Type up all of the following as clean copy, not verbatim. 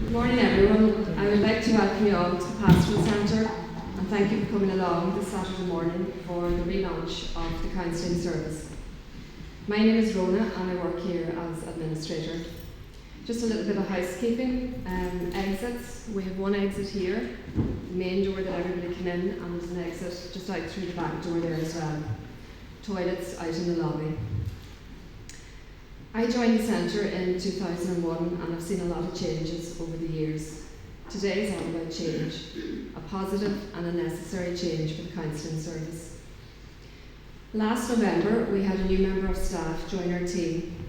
Good morning everyone. I would like to welcome you all to the Pastoral Centre and thank you for coming along this Saturday morning for the relaunch of the counselling service. My name is Rona and I work here as administrator. Just a little bit of housekeeping. Exits, we have one exit here, the main door that everybody came in, and there's an exit just out through the back door there as well. Toilets out in the lobby. I joined the centre in 2001 and I've seen a lot of changes over the years. Today is all about change, a positive and a necessary change for the counselling service. Last November we had a new member of staff join our team.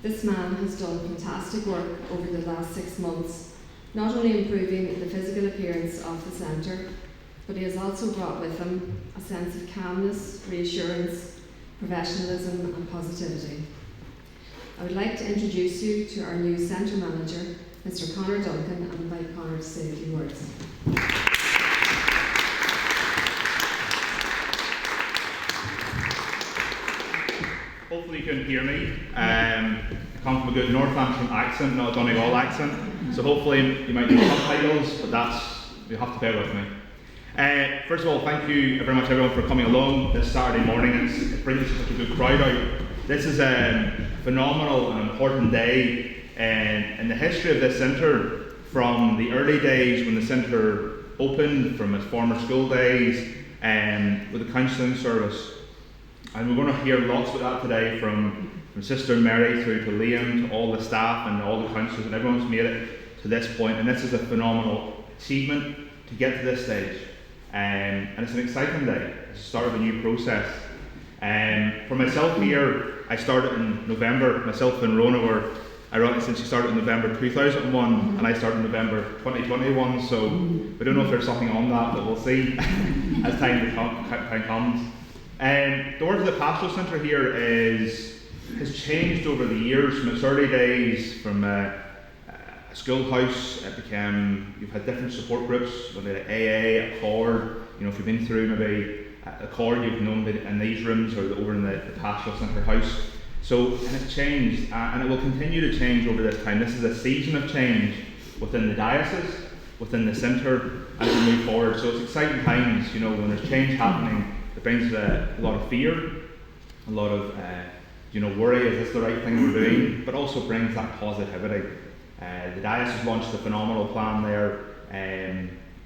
This man has done fantastic work over the last 6 months, not only improving the physical appearance of the centre, but he has also brought with him a sense of calmness, reassurance, professionalism and positivity. I would like to introduce you to our new centre manager, Mr. Conor Duncan, and invite Conor to say a few words. Hopefully you can hear me. I come from a good Northampton accent, not a Donegal accent, so hopefully you might need subtitles, but you'll have to bear with me. First of all, thank you very much everyone for coming along this Saturday morning. It brings such a good crowd out. This is a phenomenal and important day in the history of this centre, from the early days when the centre opened, from its former school days, with the counselling service. And we're going to hear lots about that today from Sister Mary through to Liam, to all the staff and all the counsellors, and everyone's made it to this point. And this is a phenomenal achievement to get to this stage. And it's an exciting day. It's the start of a new process. For myself here, I started in November. Myself and Rona were, ironically, since she started in November 2001 and I started in November 2021, so we don't know if there's something on that, but we'll see as time comes. The work of the Pastoral Centre here has changed over the years. From its early days, from a schoolhouse, it became, you've had different support groups, whether it's AA, Accord, if you've been through maybe Accord, you've known in these rooms or over in the Pastoral Centre house. So, and it's changed, and it will continue to change over this time. This is a season of change within the diocese, within the centre, as we move forward. So it's exciting times, when there's change happening. It brings a lot of fear, a lot of worry, is this the right thing we're doing? But also brings that positivity. The diocese launched a phenomenal plan there,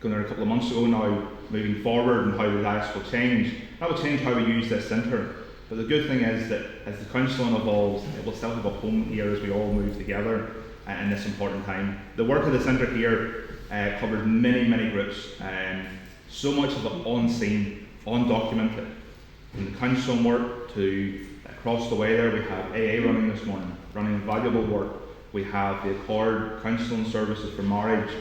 going there a couple of months ago now, moving forward and how the diocese will change. That will change how we use this centre. But the good thing is that as the counselling evolves, it will still have a home here as we all move together in this important time. The work of the centre here covers many, many groups, so much of it unseen, undocumented. From the counselling work to across the way there, we have AA running this morning, running invaluable work. We have the Accord counselling services for marriage.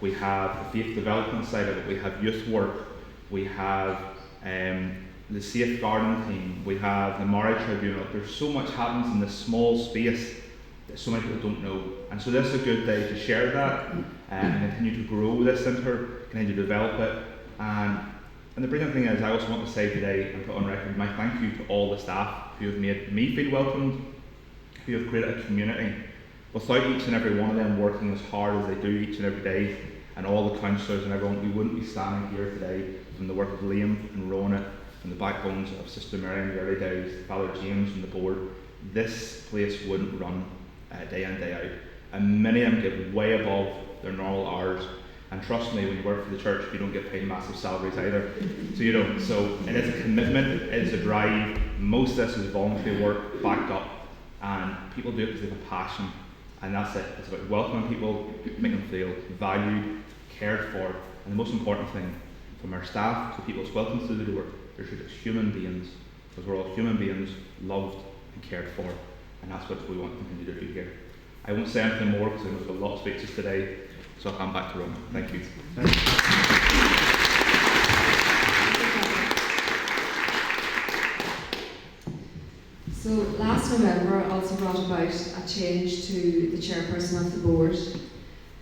We have the faith development side of it. We have youth work. We have the safeguarding team. We have the marriage tribunal. There's so much happens in this small space that so many people don't know. And so this is a good day to share that and continue to grow this centre, continue to develop it. And the brilliant thing is, I also want to say today and put on record my thank you to all the staff who have made me feel welcomed, who have created a community. Without each and every one of them working as hard as they do each and every day, and all the counsellors and everyone, we wouldn't be standing here today. From the work of Liam and Rona, and the backbones of Sister Mary in the early days, Father James and the board, this place wouldn't run day in, day out. And many of them give way above their normal hours. And trust me, when you work for the church, you don't get paid massive salaries either. So you don't. So it is a commitment, it is a drive. Most of this is voluntary work, backed up. And people do it because they have a passion. And that's it. It's about welcoming people, making them feel valued, cared for. And the most important thing, from our staff to people that's welcomed through the door, they're treated as human beings. Because we're all human beings, loved and cared for. And that's what we want to continue to do here. I won't say anything more because I've got a lot of speeches today. So I'll come back to Rome. Thank you. So last November also brought about a change to the chairperson of the board.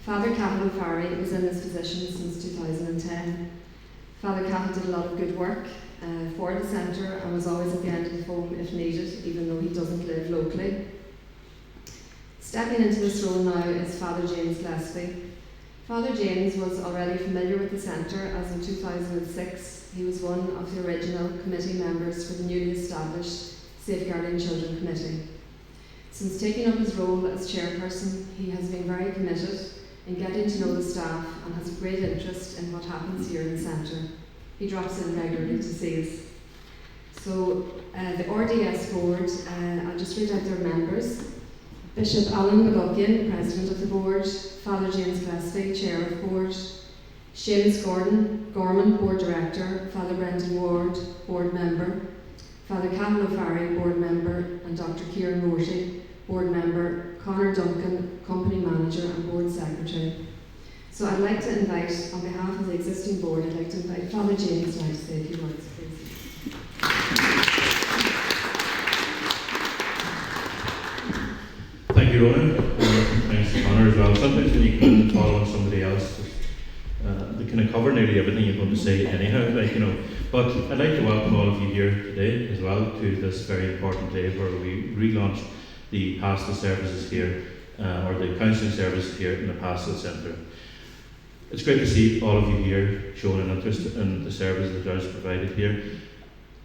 Father Cathal Farry was in this position since 2010. Father Cathal did a lot of good work for the centre and was always at the end of the phone if needed, even though he doesn't live locally. Stepping into this role now is Father James Gillespie. Father James was already familiar with the centre, as in 2006 he was one of the original committee members for the newly established Safeguarding Children Committee. Since taking up his role as chairperson, he has been very committed in getting to know the staff and has a great interest in what happens here in the centre. He drops in regularly to see us. So the RDS board, I'll just read out their members. Bishop Alan McGuckian, President of the Board, Father James Gillespie, Chair of Board, Seamus Gorman, Board Director, Father Brendan Ward, Board Member, Father Cahill O'Farrell, Board Member, and Dr. Kieran Morty, Board Member, Conor Duncan, Company Manager and Board Secretary. So I'd like to invite, on behalf of the existing board, I'd like to invite Father James now to say a few words, please. Thank you, Ronan. Thanks to Conor as well. Sometimes when you come in and call on somebody else, they kind of cover nearly everything you're going to say anyhow, But I'd like to welcome all of you here today as well to this very important day where we relaunch the pastoral services here, or the counselling services here in the pastoral centre. It's great to see all of you here showing an interest in the services that are provided here.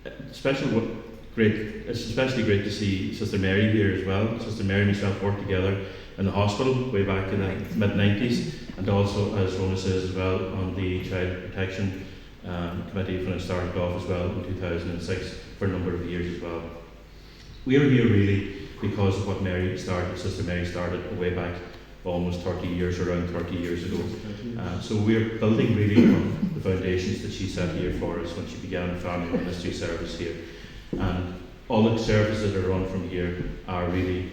It's especially great to see Sister Mary here as well. Sister Mary and myself worked together in the hospital way back in the mid-90s, and also, as Rona says as well, on the Child Protection Committee when it started off as well in 2006 for a number of years as well. We are here really because of what Sister Mary started way back almost 30 years, around 30 years ago. So we're building really on the foundations that she set here for us when she began a family ministry service here. And all the services that are run from here are really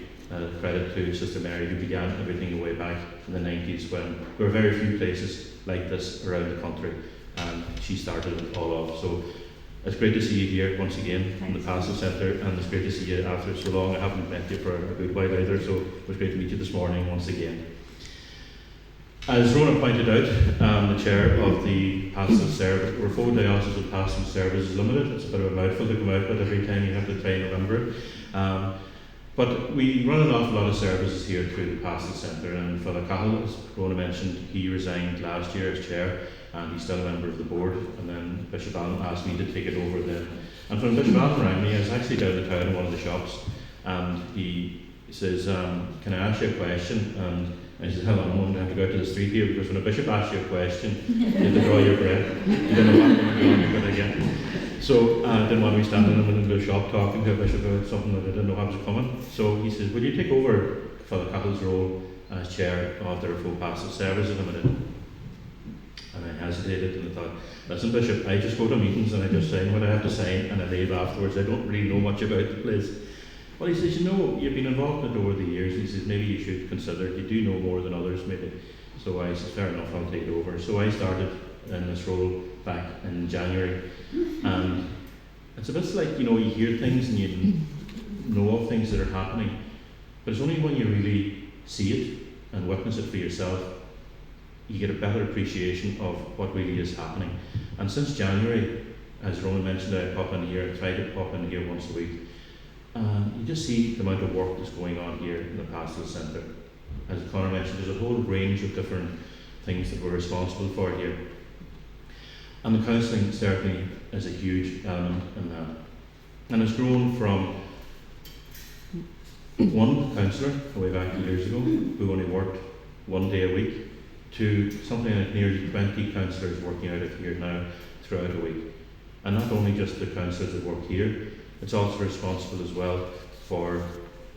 credit to Sister Mary, who began everything way back in the 90s when there were very few places like this around the country, and she started it all off. So it's great to see you here once again in the Pastoral Centre, and it's great to see you after so long. I haven't met you for a good while either, so it was great to meet you this morning once again. As Rona pointed out, the chair of the Pastoral Service, we're 4 Diocese of Pastoral Services Limited. It's a bit of a mouthful to come out with every time you have to try and remember it. But we run an awful lot of services here through the Pastoral Centre, and Father Cahill, as Rona mentioned, he resigned last year as chair, and he's still a member of the board, and then Bishop Allen asked me to take it over then. And when Bishop Allen rang me, I was actually down the town in one of the shops, and he says, can I ask you a question? And I said, hang on, I'm going to have to go out to the street here, because when a bishop asks you a question, you have to draw your breath. You don't know what you're going to get. So I didn't want to be standing in the shop talking to a bishop about something that I didn't know how was coming. So he says, will you take over Father Cahill's role as chair of the Full Pastoral Services Limited? And I hesitated and I thought, listen Bishop, I just go to meetings and I just sign what I have to sign and I leave afterwards. I don't really know much about the place. Well, he says, you've been involved in it over the years. He says, maybe you should consider it. You do know more than others, maybe. So I said, fair enough, I'll take it over. So I started in this role back in January. And it's a bit like, you hear things and you know of things that are happening. But it's only when you really see it and witness it for yourself, you get a better appreciation of what really is happening. And since January, as Ronan mentioned, I pop in here, I try to pop in here once a week. You just see the amount of work that's going on here in the Pastoral Centre. As Conor mentioned, there's a whole range of different things that we're responsible for here. And the counselling certainly is a huge element in that. And it's grown from one counsellor way back years ago who only worked 1 day a week to something like nearly 20 counsellors working out of here now throughout a week. And not only just the counsellors that work here, it's also responsible as well for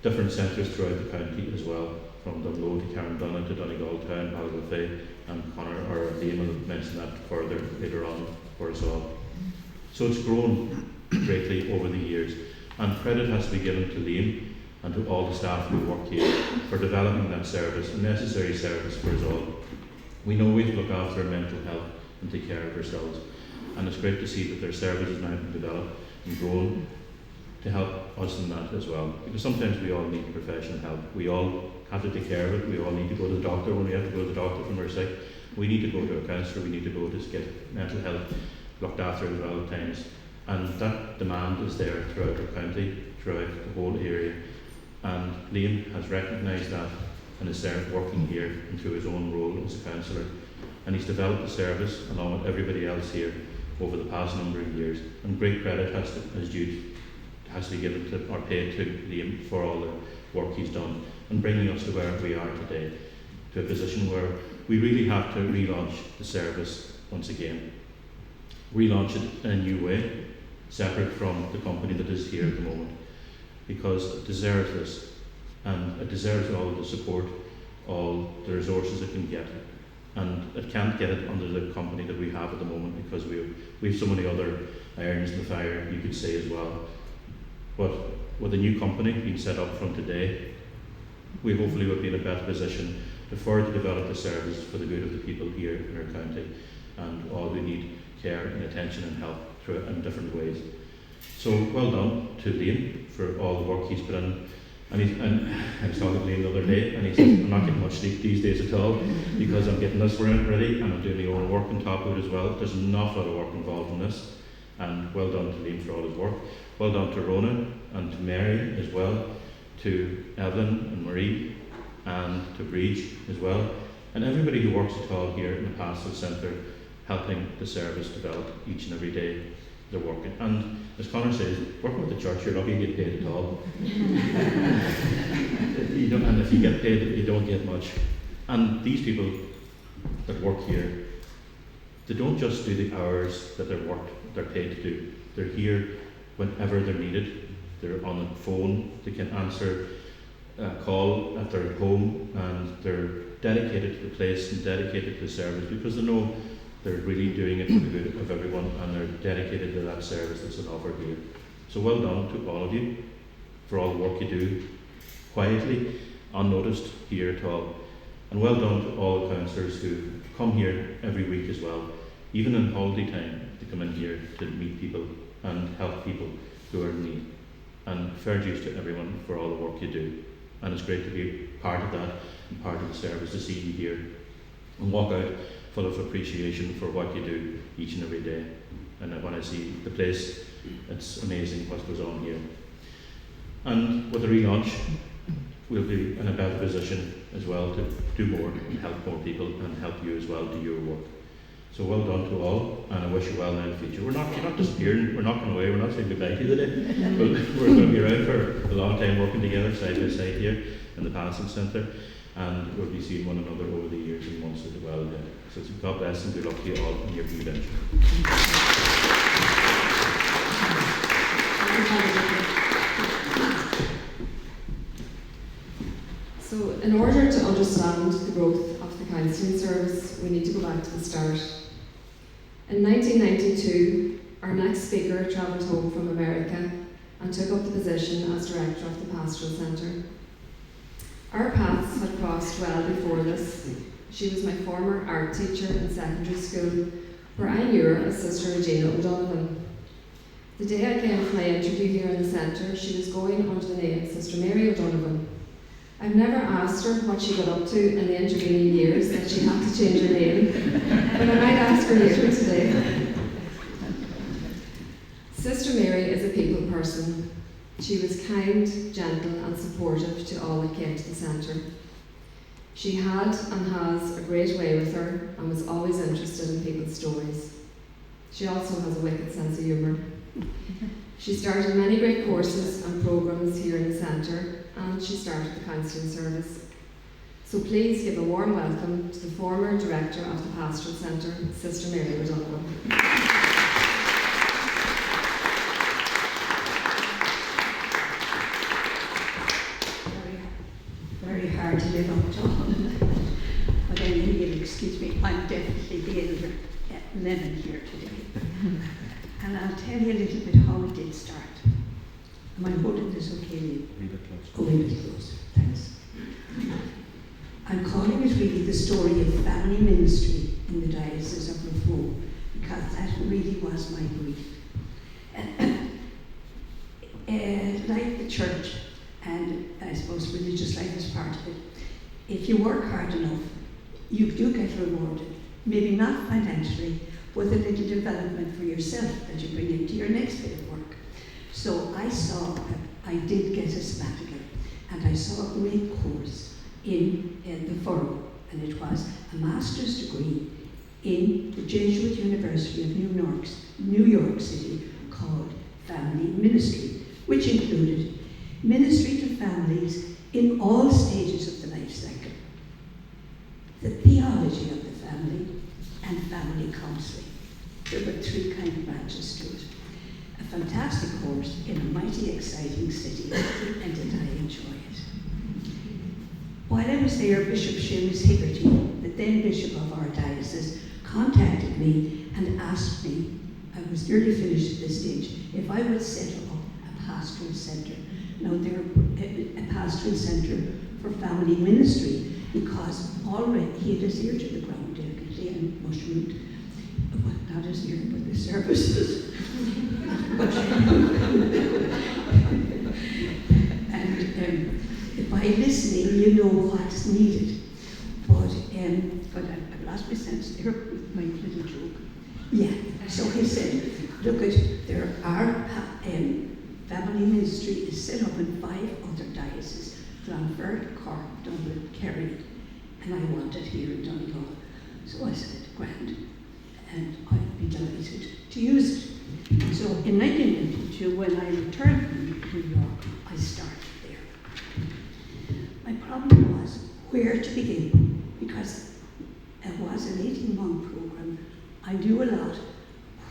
different centres throughout the county as well, from Dunlow to Carndonagh to Donegal Town, Ballycliffe, and Conor or Liam will mention that further later on for us all. So it's grown greatly over the years, and credit has to be given to Liam and to all the staff who work here for developing that service, a necessary service for us all. We know we have to look after our mental health and take care of ourselves, and it's great to see that their service has now been developed and grown to help us in that as well, because sometimes we all need professional help. We all have to take care of it. We all need to go to the doctor when we have to go to the doctor when we're sick. We need to go to a counsellor. We need to go to get mental health looked after as well at times, and that demand is there throughout our county, throughout the whole area, and Liam has recognised that and is working here and through his own role as a counsellor. And he's developed the service along with everybody else here over the past number of years. And great credit has to be given to, or paid to Liam for all the work he's done and bringing us to where we are today, to a position where we really have to relaunch the service once again. Relaunch it in a new way, separate from the company that is here at the moment, because it deserves this, and it deserves all the support, all the resources it can get. And it can't get it under the company that we have at the moment, because we have so many other irons in the fire, you could say as well. But with a new company being set up from today, we hopefully will be in a better position to further develop the service for the good of the people here in our county, and all who need care and attention and help through it in different ways. So well done to Liam for all the work he's put in. And I was talking to Liam the other day, and he says, I'm not getting much sleep these days at all, because I'm getting this ready and I'm doing my own work on top of it as well. There's an awful lot of work involved in this, and well done to Liam for all his work. Well done to Rona and to Mary as well, to Evelyn and Marie and to Breach as well, and everybody who works at all here in the Pastoral Centre, helping the service develop each and every day they're working. And as Conor says, working with the church, you're not going to get paid at all. And if you get paid, you don't get much. And these people that work here, they don't just do the hours that they're paid to do. They're here whenever they're needed. They're on the phone, they can answer a call at their home, and they're dedicated to the place and dedicated to the service, because they know they're really doing it for the good of everyone, and they're dedicated to that service that's offered here. So well done to all of you for all the work you do, quietly, unnoticed here at all. And well done to all the counsellors who come here every week as well, even in holiday time, to come in here to meet people and help people who are in need. And fair dues to everyone for all the work you do. And it's great to be part of that and part of the service, to see you here and walk out full of appreciation for what you do each and every day. And when I see the place, it's amazing what goes on here. And with the relaunch, we'll be in a better position as well to do more and help more people and help you as well do your work. So well done to all, and I wish you well in the future. You're not disappearing, we're not going away, we're not saying goodbye to you today. We're going to be around for a long time, working together side by side here in the Pastoral Centre, and we'll be seeing one another over the years and months as well ahead. So God bless and good luck to you all in your new venture. So in order to understand the growth of the counselling service, we need to go back to the start. In 1992, our next speaker travelled home from America and took up the position as director of the Pastoral Centre. Our paths had crossed well before this. She was my former art teacher in secondary school, where I knew her as Sister Regina O'Donovan. The day I came for my interview here in the centre, she was going under the name Sister Mary O'Donovan. I've never asked her what she got up to in the intervening years that she had to change her name, but I might ask her later today. Sister Mary is a people person. She was kind, gentle and supportive to all that came to the centre. She had and has a great way with her and was always interested in people's stories. She also has a wicked sense of humour. She started many great courses and programmes here in the centre, and she started the counselling service. So please give a warm welcome to the former director of the Pastoral Centre, Sister Mary O'Donovan. Very hard to live up to. But anyway, you'll excuse me, I'm definitely the elder lemon here today. And I'll tell you a little bit how it did start. Am I holding this okay? Leave it close. Oh, leave it close. Thanks. I'm calling it really the story of family ministry in the Diocese of Raphoe, because that really was my brief. Like the church, and I suppose religious life is part of it, if you work hard enough, you do get rewarded. Maybe not financially, with a little development for yourself that you bring into your next bit of work. So I did get a sabbatical, and I saw a great course in the Furrow, and it was a master's degree in the Jesuit University of New York City called Family Ministry, which included ministry to families in all stages of the life cycle, the theology of the family, and family counselling. There were 3 kind of branches to it. A fantastic course in a mighty exciting city, and did I enjoy it. While I was there, Bishop Seamus Higgerty, the then bishop of our diocese, contacted me and asked me, I was nearly finished at this stage, if I would set up a pastoral centre. Now, they're a pastoral centre for family ministry, because already he had his ear to the ground delicately and mushroomed, but not his ear, but the services. And by listening, you know what's needed. But I've lost my sense there with my little joke. Yeah, so he said, look, there are family ministry is set up in 5 other dioceses: Clonfert, Cork, Dublin, Kerry, and I want it here in Donegal. So I said, grand, and I'd be delighted to use it. So in 1992, when I returned from New York, I started there. My problem was where to begin, because it was an 18-month program. I knew a lot.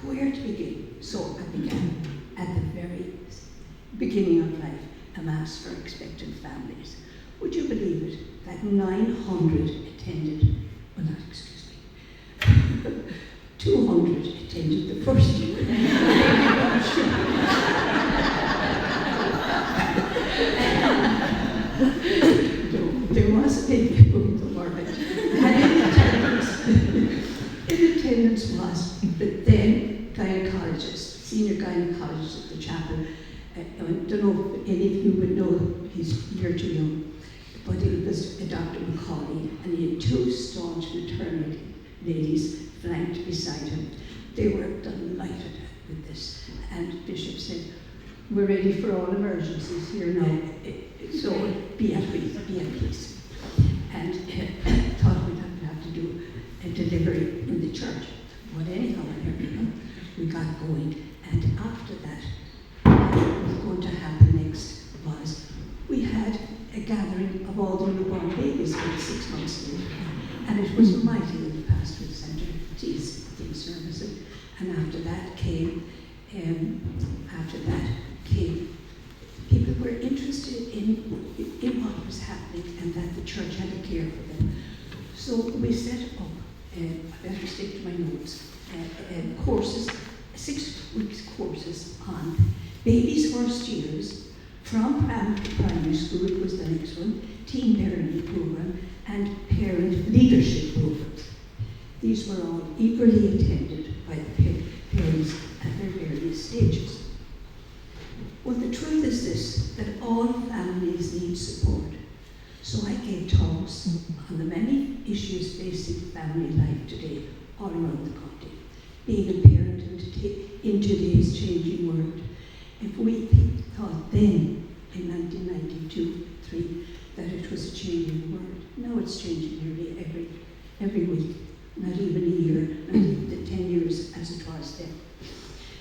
Where to begin? So I began at the very beginning of life, a Mass for Expectant Families. Would you believe it, that 900 attended, well not, excuse me, 200 attended the first year. There was a big boom to work it. And in attendance was the then gynecologist, senior gynecologist at the chapel. I don't know if any of you would know, he's a year too young, but it was a Dr. Macaulay, and he had 2 staunch maternal ladies flanked beside him. They were delighted with this, and Bishop said, we're ready for all emergencies here now, so be at peace. And thought we'd have to do a delivery in the church. But anyhow, we got going, and after that, what was going to happen next was we had a gathering of all the newborn babies for 6 months later, and it was mighty in the pastoral centre, these services. And after that came, people were interested in what was happening, and that the church had to care for them. So we set up, I better stick to my notes, courses, 6 weeks courses on babies' first years, from primary school, it was the next one, teen parenting program, and parent leadership programs. These were all eagerly attended by the parents at their various stages. Well, the truth is this, that all families need support. So I gave talks on the many issues facing family life today all around the country. Being a parent in today's changing world. If we thought then, in 1992-3, that it was a changing world, now it's changing nearly every week, not even a year, not even the 10 years as it was then.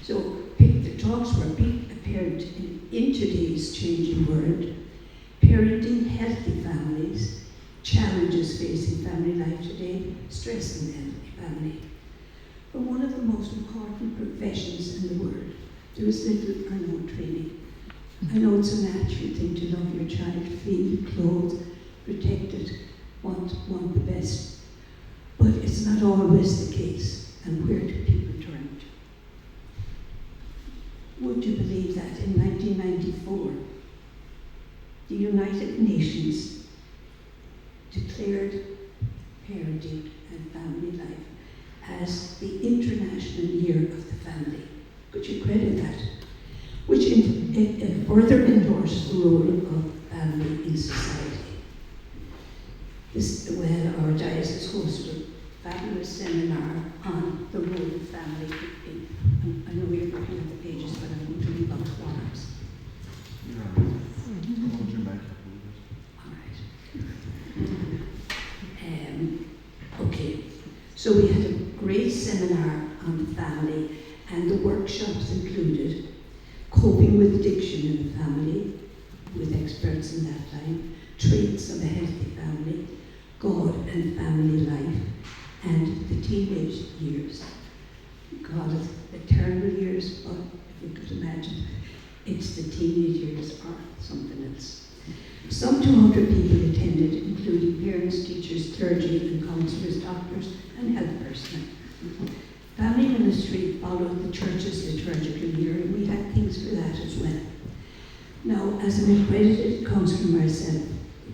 So the talks were being a parent in today's changing world, parenting healthy families, challenges facing family life today, stress in the family. But one of the most important professions in the world, there is little or no training. I know it's a natural thing to love your child, feed, clothe, protect it, want the best. But it's not always the case. And where do people turn to? Would you believe that in 1994, the United Nations declared parenting and family life as the International Year of the Family? Could you credit that? Which further endorsed the role of family in society. Our diocese hosted a fabulous seminar on the role of family. I know you're looking at the pages, but I'm going to leave out the words. All right. So we had a great seminar on the family, and the workshops included coping with addiction in the family, with experts in that time, traits of a healthy family, God and family life, and the teenage years. God, the terrible years, but if you could imagine, it's the teenage years or something else. Some 200 people attended, including parents, teachers, clergy, and counsellors, doctors, and health personnel. Family ministry followed the church's liturgical year, and we had things for that as well. Now, as an accredited counsellor myself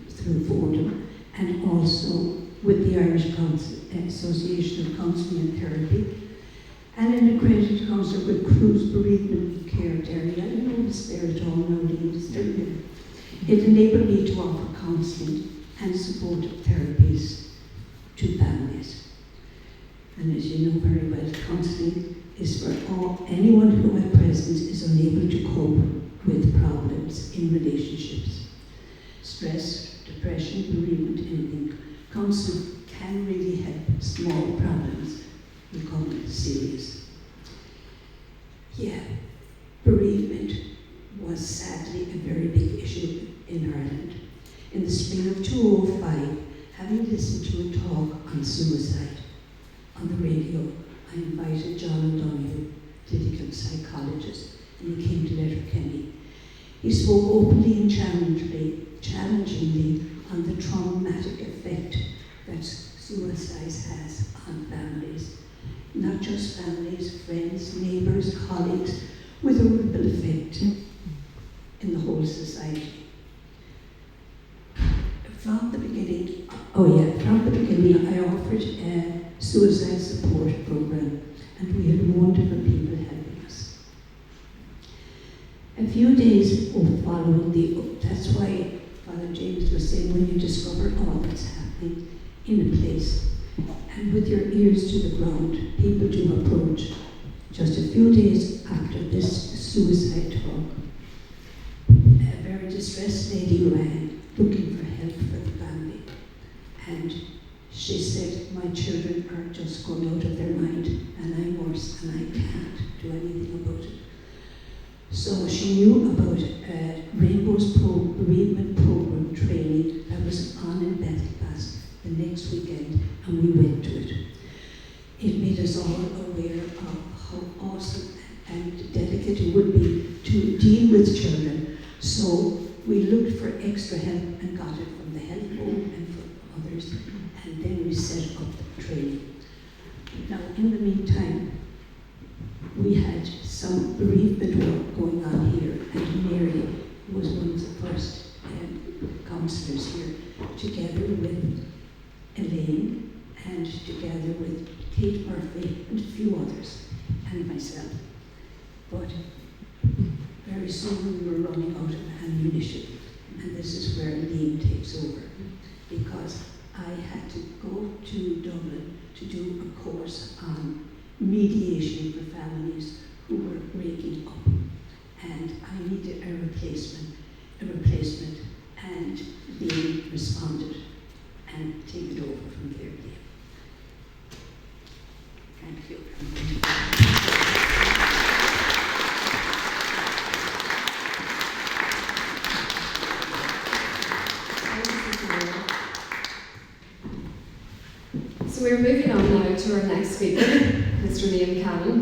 through Fordham, and also with the Irish Association of Counselling and Therapy, and an accredited counsellor with Crew's Bereavement and Care Area. I don't know if it's there at all now, it's still there. It enabled me to offer counselling and supportive therapies to families. And as you know very well, counselling is for anyone who at present is unable to cope with problems in relationships. Stress, depression, bereavement, anything. Counselling can really help small problems become serious. Yeah, bereavement was sadly a very big issue in Ireland. In the spring of 2005, having listened to a talk on suicide on the radio, I invited John O'Donoghue, clinical psychologist, and he came to Letterkenny. He spoke openly and challengingly on the traumatic effect that suicide has on families. Not just families, friends, neighbours, colleagues, with a ripple effect in the whole society. From the beginning, I offered a suicide support program, and we had wonderful people helping us. A few days following that's why Father James was saying, when you discover all that's happening in a place, and with your ears to the ground, people do approach. Just a few days after this suicide talk, a very distressed lady ran looking for help for the family. And she said, my children are just going out of their mind, and I'm worse, and I can't do anything about it. So she knew about Rainbow's bereavement program training that was on in Belfast the next weekend, and we went to it. It made us all aware of how awesome and delicate it would be to deal with children. So we looked for extra help and got it from the health home and from others, and then we set up the training. Now, in the meantime, we had some bereavement work going on here, and Mary was one of the first counsellors here, together with Elaine and together with Kate Murphy and a few others, and myself. But very soon we were running out of ammunition, and this is where Elaine takes over, because I had to go to Dublin to do a course on mediation for families who were breaking up, and I needed a replacement, and they responded and take it over from there. Thank you. So we're moving on now to our next speaker, Mr. Liam Cannon.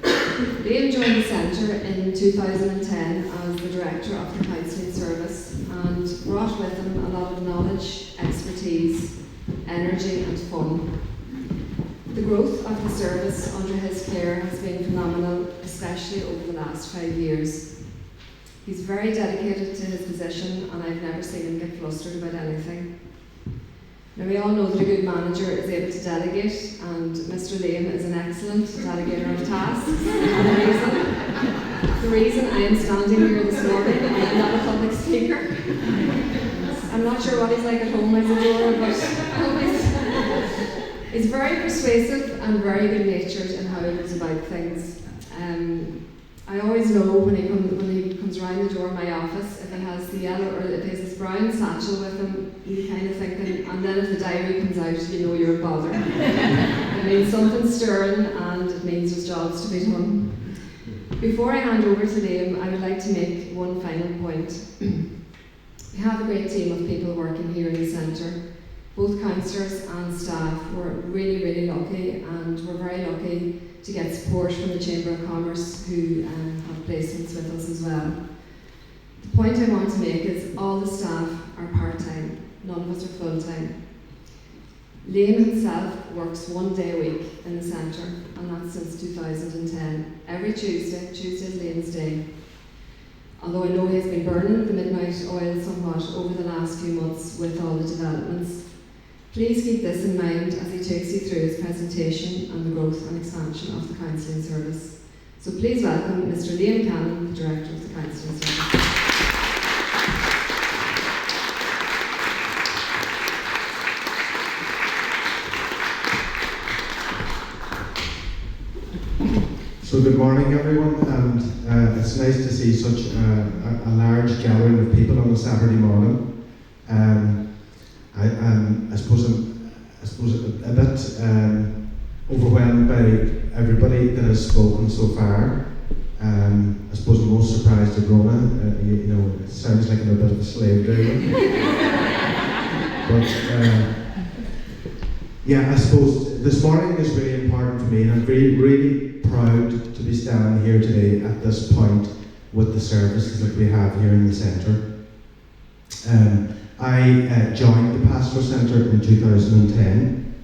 Liam joined the Centre in 2010 as the Director of the Counselling Service and brought with him a lot of knowledge, expertise, energy and fun. The growth of the service under his care has been phenomenal, especially over the last 5 years. He's very dedicated to his position, and I've never seen him get flustered about anything. Now, we all know that a good manager is able to delegate, and Mr. Liam is an excellent delegator of tasks. The reason I am standing here this morning, I am not a public speaker. I'm not sure what he's like at home, Isadora, but he's very persuasive and very good-natured in how he goes about things. I always know when he comes around the door of my office, if he has the yellow or if he has his brown satchel with him, you're kind of thinking, and then if the diary comes out, you know you're in bother. It means something's stirring, and it means there's jobs to be done. Before I hand over to Liam, I would like to make one final point. We have a great team of people working here in the centre. Both counsellors and staff were really, really lucky, and we're very lucky to get support from the Chamber of Commerce, who have placements with us as well. The point I want to make is all the staff are part-time, none of us are full-time. Liam himself works 1 day a week in the centre, and that's since 2010. Every Tuesday is Liam's day. Although I know he's been burning the midnight oil somewhat over the last few months with all the developments. Please keep this in mind as he takes you through his presentation and the growth and expansion of the counselling service. So please welcome Mr. Liam Cannon, the Director of the Counselling Service. So good morning everyone, and it's nice to see such a large gathering of people on a Saturday morning. I suppose a bit overwhelmed by everybody that has spoken so far. I suppose I'm most surprised at Rona. You know, it sounds like I'm a bit of a slave driver. But yeah, I suppose this morning is really important for me, and I'm really proud to be standing here today at this point with the services that we have here in the centre. I joined the Pastoral Centre in 2010.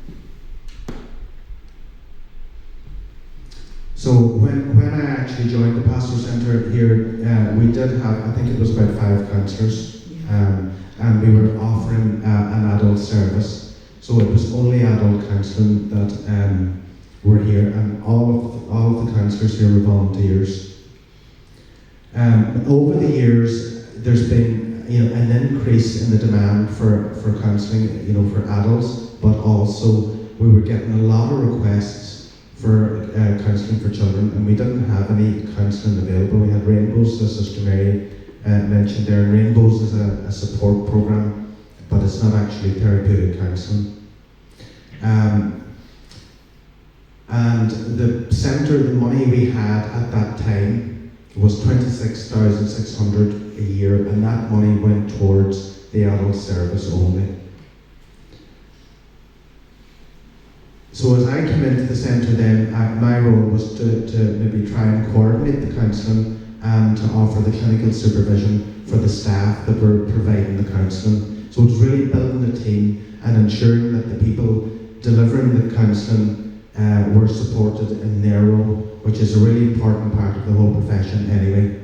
So when I actually joined the Pastoral Centre here, we did have, I think it was about 5 counsellors, and we were offering an adult service. So it was only adult counselling that were here, and all of the counsellors here were volunteers. Over the years, there's been an increase in the demand for counselling, for adults, but also we were getting a lot of requests for counselling for children, and we didn't have any counselling available. We had Rainbows, as Sister Mary mentioned there. Rainbows is a support programme, but it's not actually therapeutic counselling. And the centre, the money we had at that time was 26,600 a year, and that money went towards the adult service only. So as I came into the centre then, my role was to maybe try and coordinate the counselling and to offer the clinical supervision for the staff that were providing the counselling. So it was really building a team and ensuring that the people delivering the counselling were supported in their role, which is a really important part of the whole profession anyway.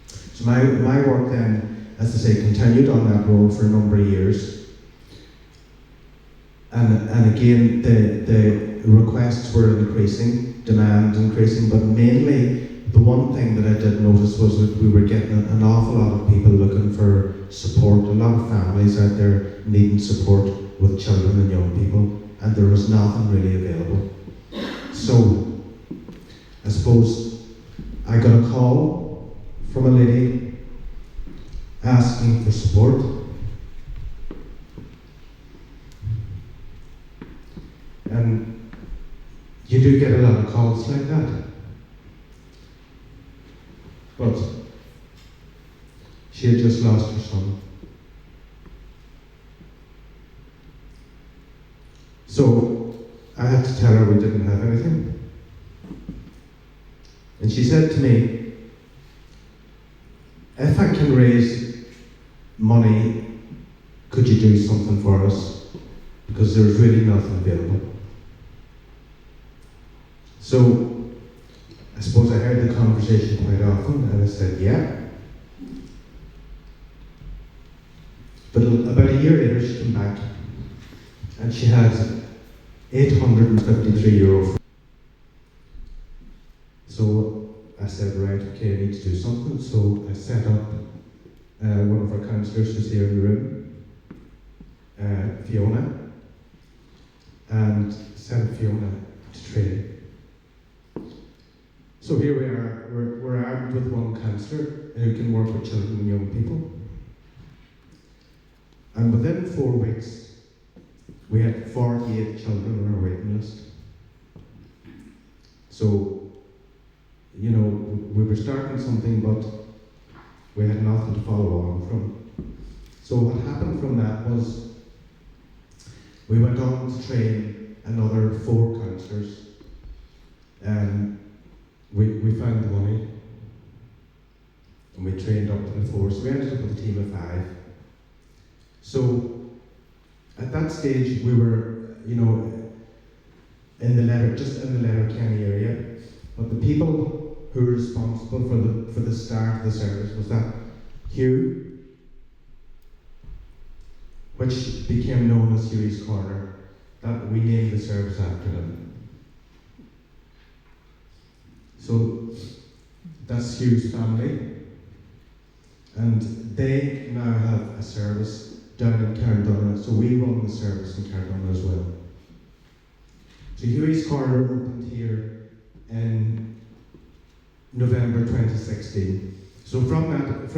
So my work then, as I say, continued on that role for a number of years. And again, the requests were increasing, demand increasing, but mainly the one thing that I did notice was that we were getting an awful lot of people looking for support, a lot of families out there needing support with children and young people, and there was nothing really available. So, I suppose I got a call from a lady asking for support. And you do get a lot of calls like that. But she had just lost her son. So I had to tell her we didn't have anything. And she said to me, if I can raise money, could you do something for us? Because there's really nothing available. So I suppose I heard the conversation quite often, and I said, yeah. But about a year later, she came back, and she had €853. So I said, right, okay, I need to do something. So I set up one of our counsellors who's here in the room, Fiona, and sent Fiona to training. So here we are, we're armed with one counsellor who can work with children and young people. And within 4 weeks, we had 48 children on our waiting list. So, you know, we were starting something, but we had nothing to follow on from. So what happened from that was we went on to train another 4 counsellors. We found the money and we trained up to the 4, so we ended up with a team of 5. So at that stage we were, you know, in the Letterkenny area, but the people who were responsible for the start of the service was that Hugh, which became known as Hughie's Corner, that we named the service after him. So that's Hugh's family, and they now have a service down in Carndonagh, so we run the service in Carndonagh as well. So Hughie's Corner opened here in November 2016. So from that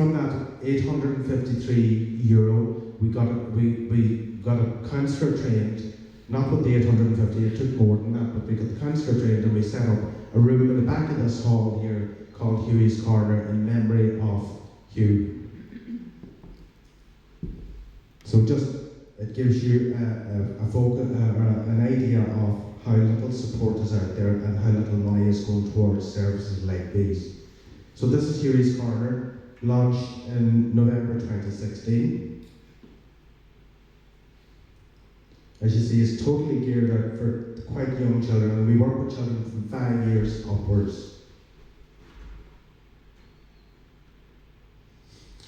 €853, we got a counsellor trained. Not with the 850, it took more than that, but we got the counsellor trained and we set up a room in the back of this hall here called Hughie's Corner in memory of Hugh. So just, it gives you an idea of how little support is out there and how little money is going towards services like these. So this is Hughie's Corner, launched in November 2016. As you see, it's totally geared out for quite young children, and we work with children from 5 years upwards.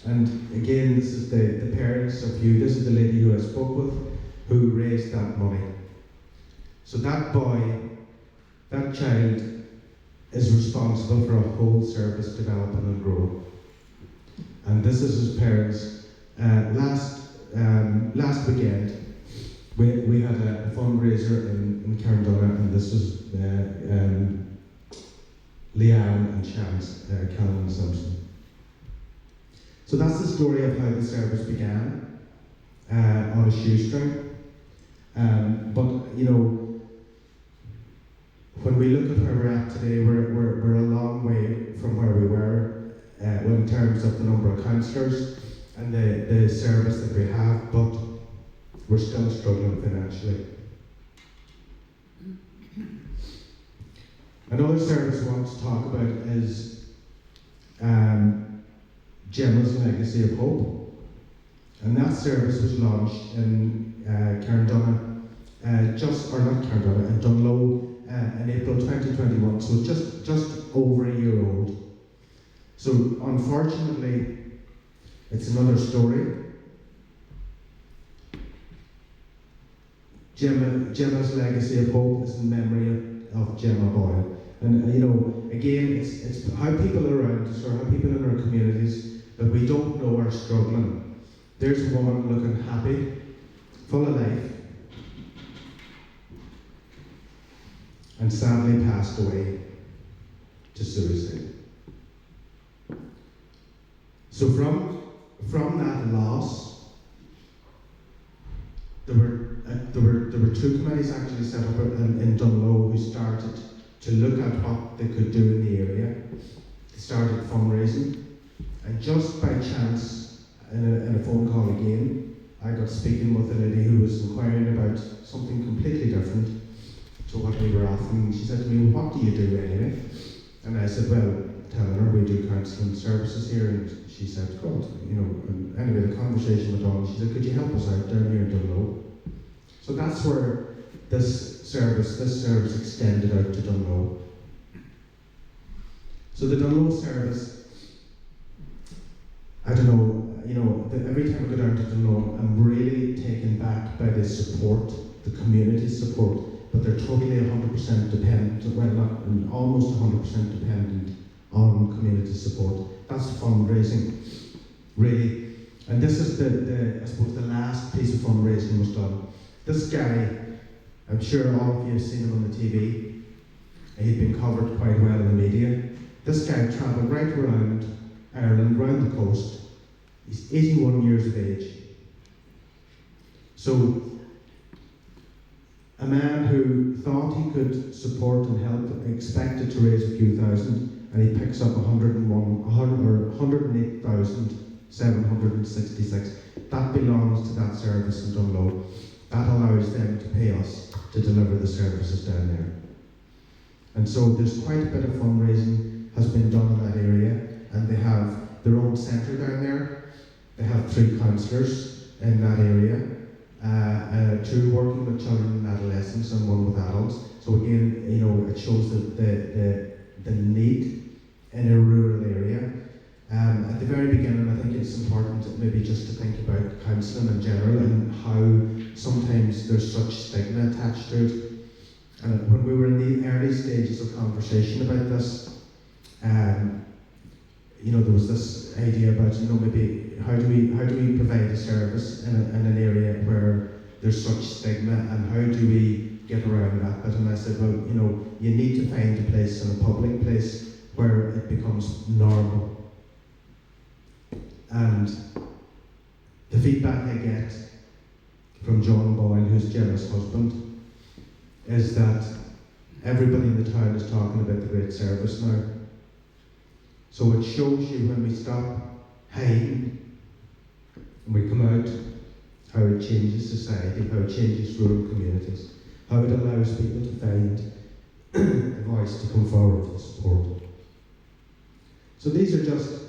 And again, this is the parents of Hugh. This is the lady who I spoke with, who raised that money. So that boy, that child, is responsible for a whole service developing and growing. And this is his parents. Last weekend, we had a fundraiser in Carndonagh, and this was Leanne and Chance, Callan and Simpson. So that's the story of how the service began, on a shoestring. But you know, when we look at where we're at today, we're a long way from where we were in terms of the number of counsellors and the service that we have, but we're still struggling financially. Another service I want to talk about is Gemma's Legacy of Hope. And that service was launched in Carndonagh, in Dunlow in April 2021, so just over a year old. So unfortunately, it's another story. Gemma's Legacy of Hope is in memory of Gemma Boyle. And you know, again, it's how people around us or how people in our communities that we don't know are struggling. There's a woman looking happy, full of life, and sadly passed away to suicide. So from that loss, there were 2 committees actually set up in Dunlow who started to look at what they could do in the area. They started fundraising, and just by chance, in a phone call again, I got speaking with a lady who was inquiring about something completely different to what we were offering. She said to me, "Well, what do you do anyway?" And I said, "Well, telling her we do counselling services here," and she said, "Good, you know." And anyway, the conversation went on. She said, "Could you help us out down here in Dunlow?" So that's where this service extended out to Dunlow. So the Dunlow service, I don't know, you know, every time I go down to Dunlow, I'm really taken back by the support, the community support, but they're totally 100% dependent, well, not almost 100% dependent on community support. That's fundraising, really. And this is I suppose the last piece of fundraising was done. This guy, I'm sure all of you have seen him on the TV. He'd been covered quite well in the media. This guy travelled right around Ireland, around the coast. He's 81 years of age. So, a man who thought he could support and help expected to raise a few thousand, and he picks up 108,766. That belongs to that service in Dunlow. That allows them to pay us to deliver the services down there. And so there's quite a bit of fundraising has been done in that area, and they have their own centre down there. They have 3 counsellors in that area, 2 working with children and adolescents and 1 with adults. So again, you know, it shows that the need in a rural area. At the very beginning, I think it's important maybe just to think about counselling in general and how sometimes there's such stigma attached to it. And when we were in the early stages of conversation about this, you know, there was this idea about, you know, maybe how do we provide a service in an area where there's such stigma, and how do we get around that bit? And I said, well, you know, you need to find a place, in a public place, where it becomes normal. And the feedback I get from John Boyle, who's Gemma's husband, is that everybody in the town is talking about the great service now. So it shows you, when we stop hiding and we come out, how it changes society, how it changes rural communities, how it allows people to find a voice to come forward for support. So these are just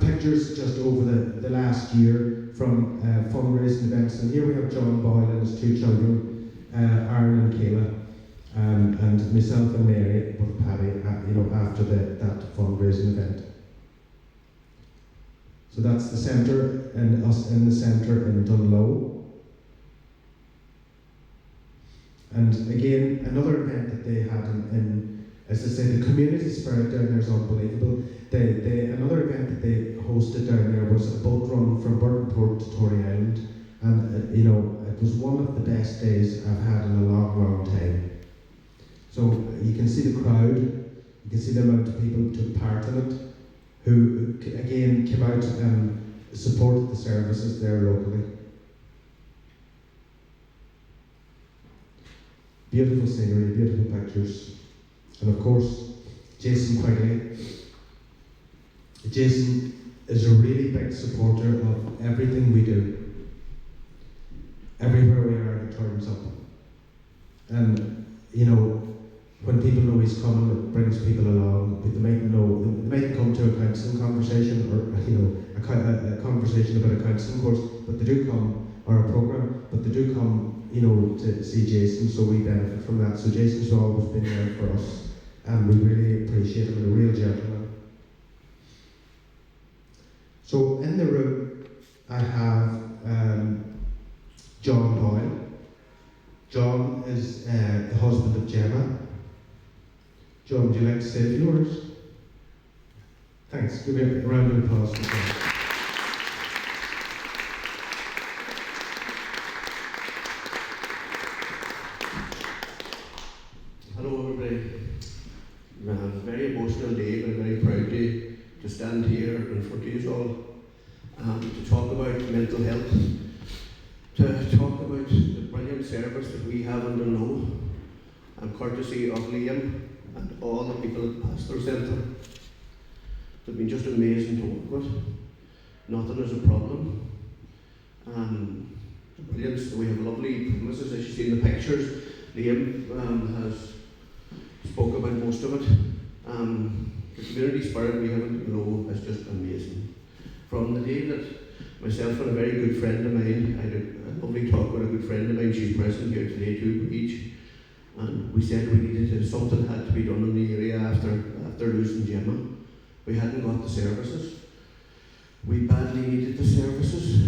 pictures just over the last year from fundraising events. And here we have John Boyle and his 2 children, Aaron and Kayla, and myself and Mary with Paddy, you know, after that fundraising event. So that's the centre, and us in the centre in Dunlow. And again, another event that they had in, as I say, the community spirit down there is unbelievable. Another event that they hosted down there was a boat run from Burtonport to Tory Island, and you know, it was one of the best days I've had in a long, long time. So you can see the crowd, you can see the amount of people who took part in it, who again came out and supported the services there locally. Beautiful scenery, beautiful pictures, and of course, Jason Quigley. Jason is a really big supporter of everything we do. Everywhere we are, he turns up. And, you know, when people know he's coming, it brings people along. They might come to a counselling conversation, or, you know, a conversation about a counselling course, but they do come, or a programme, but they do come, you know, to see Jason, so we benefit from that. So Jason's always been there for us, and we really appreciate him, and a real gentleman. So in the room, I have John Boyle. John is the husband of Gemma. John, would you like to say a few words? Thanks. Give me a round of applause for John. Hello everybody. A very emotional day, but a very proud day to stand here in front of you all to talk about mental health, to talk about the brilliant service that we have in Dunlow, and courtesy of Liam and all the people at the Pastoral Centre. They've been just amazing to work with. Nothing is a problem. The brilliance, we have lovely premises, as you see in the pictures. Liam has spoke about most of it. The community spirit we have in Dunlow is just amazing. From the day that myself and a very good friend of mine, I had a lovely talk with a good friend of mine, she's present here today too, Breach, and we said we needed to, something had to be done in the area after losing Gemma. We hadn't got the services. We badly needed the services.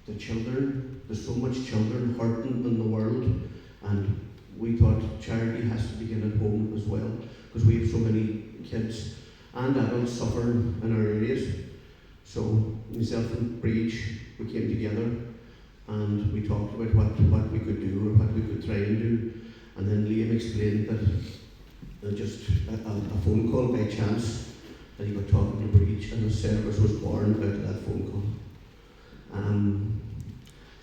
The children, there's so much children hurting in the world, and we thought charity has to begin at home as well, because we have so many kids and adults suffering in our areas. So myself and Breach, we came together and we talked about what we could do, or what we could try and do. And then Liam explained that just a phone call by chance, that he got talking to Breach, and the service was born out of that phone call.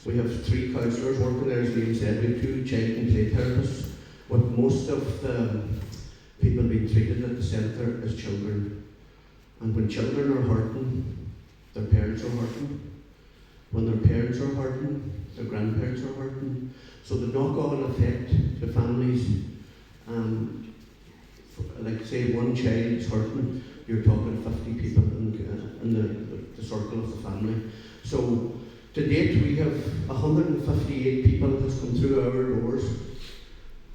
We have 3 counsellors working there, as Liam said. We have 2 child and play therapists. But most of the people being treated at the centre is children. And when children are hurting, their parents are hurting. When their parents are hurting, their grandparents are hurting. So the knock-on effect to families, like say one child is hurting, you're talking 50 people in the circle of the family. So to date we have 158 people has come through our doors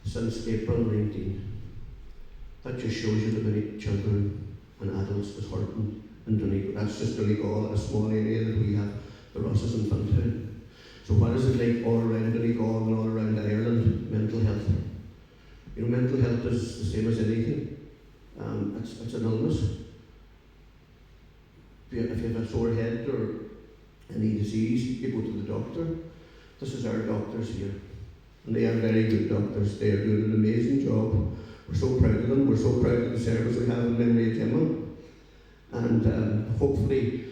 since April 19. That just shows you the many children and adults is hurting in Donegal. That's just Donegal, a small area that we have, the Rosses and Fintown. So what is it like all around Donegal and all around Ireland? Mental health. You know, mental health is the same as anything. It's an illness. If you have a sore head or any disease, you go to the doctor. This is our doctors here. And they are very good doctors. They are doing an amazing job. We're so proud of them. We're so proud of the service we have in memory of Gemma. And hopefully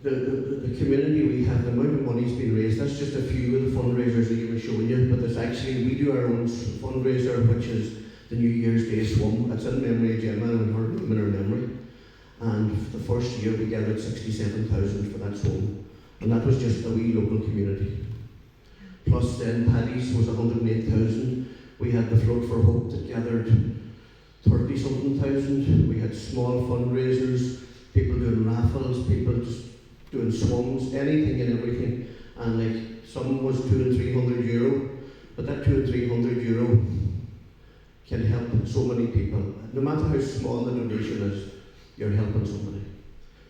the community we have, the amount of money has been raised, that's just a few of the fundraisers that you were showing you, but there's actually, we do our own fundraiser, which is the New Year's Day Swim. It's in memory of Gemma and her name in her memory. And for the first year we gathered 67,000 for that swim. And that was just a wee local community. Plus then Paddy's was 108,000. We had the Float for Hope that gathered 30-something thousand. We had small fundraisers, people doing raffles, people just doing swims, anything and everything. And like some was 200 and 300 euro, but that 200 and 300 euro can help so many people. No matter how small the donation is, you're helping somebody.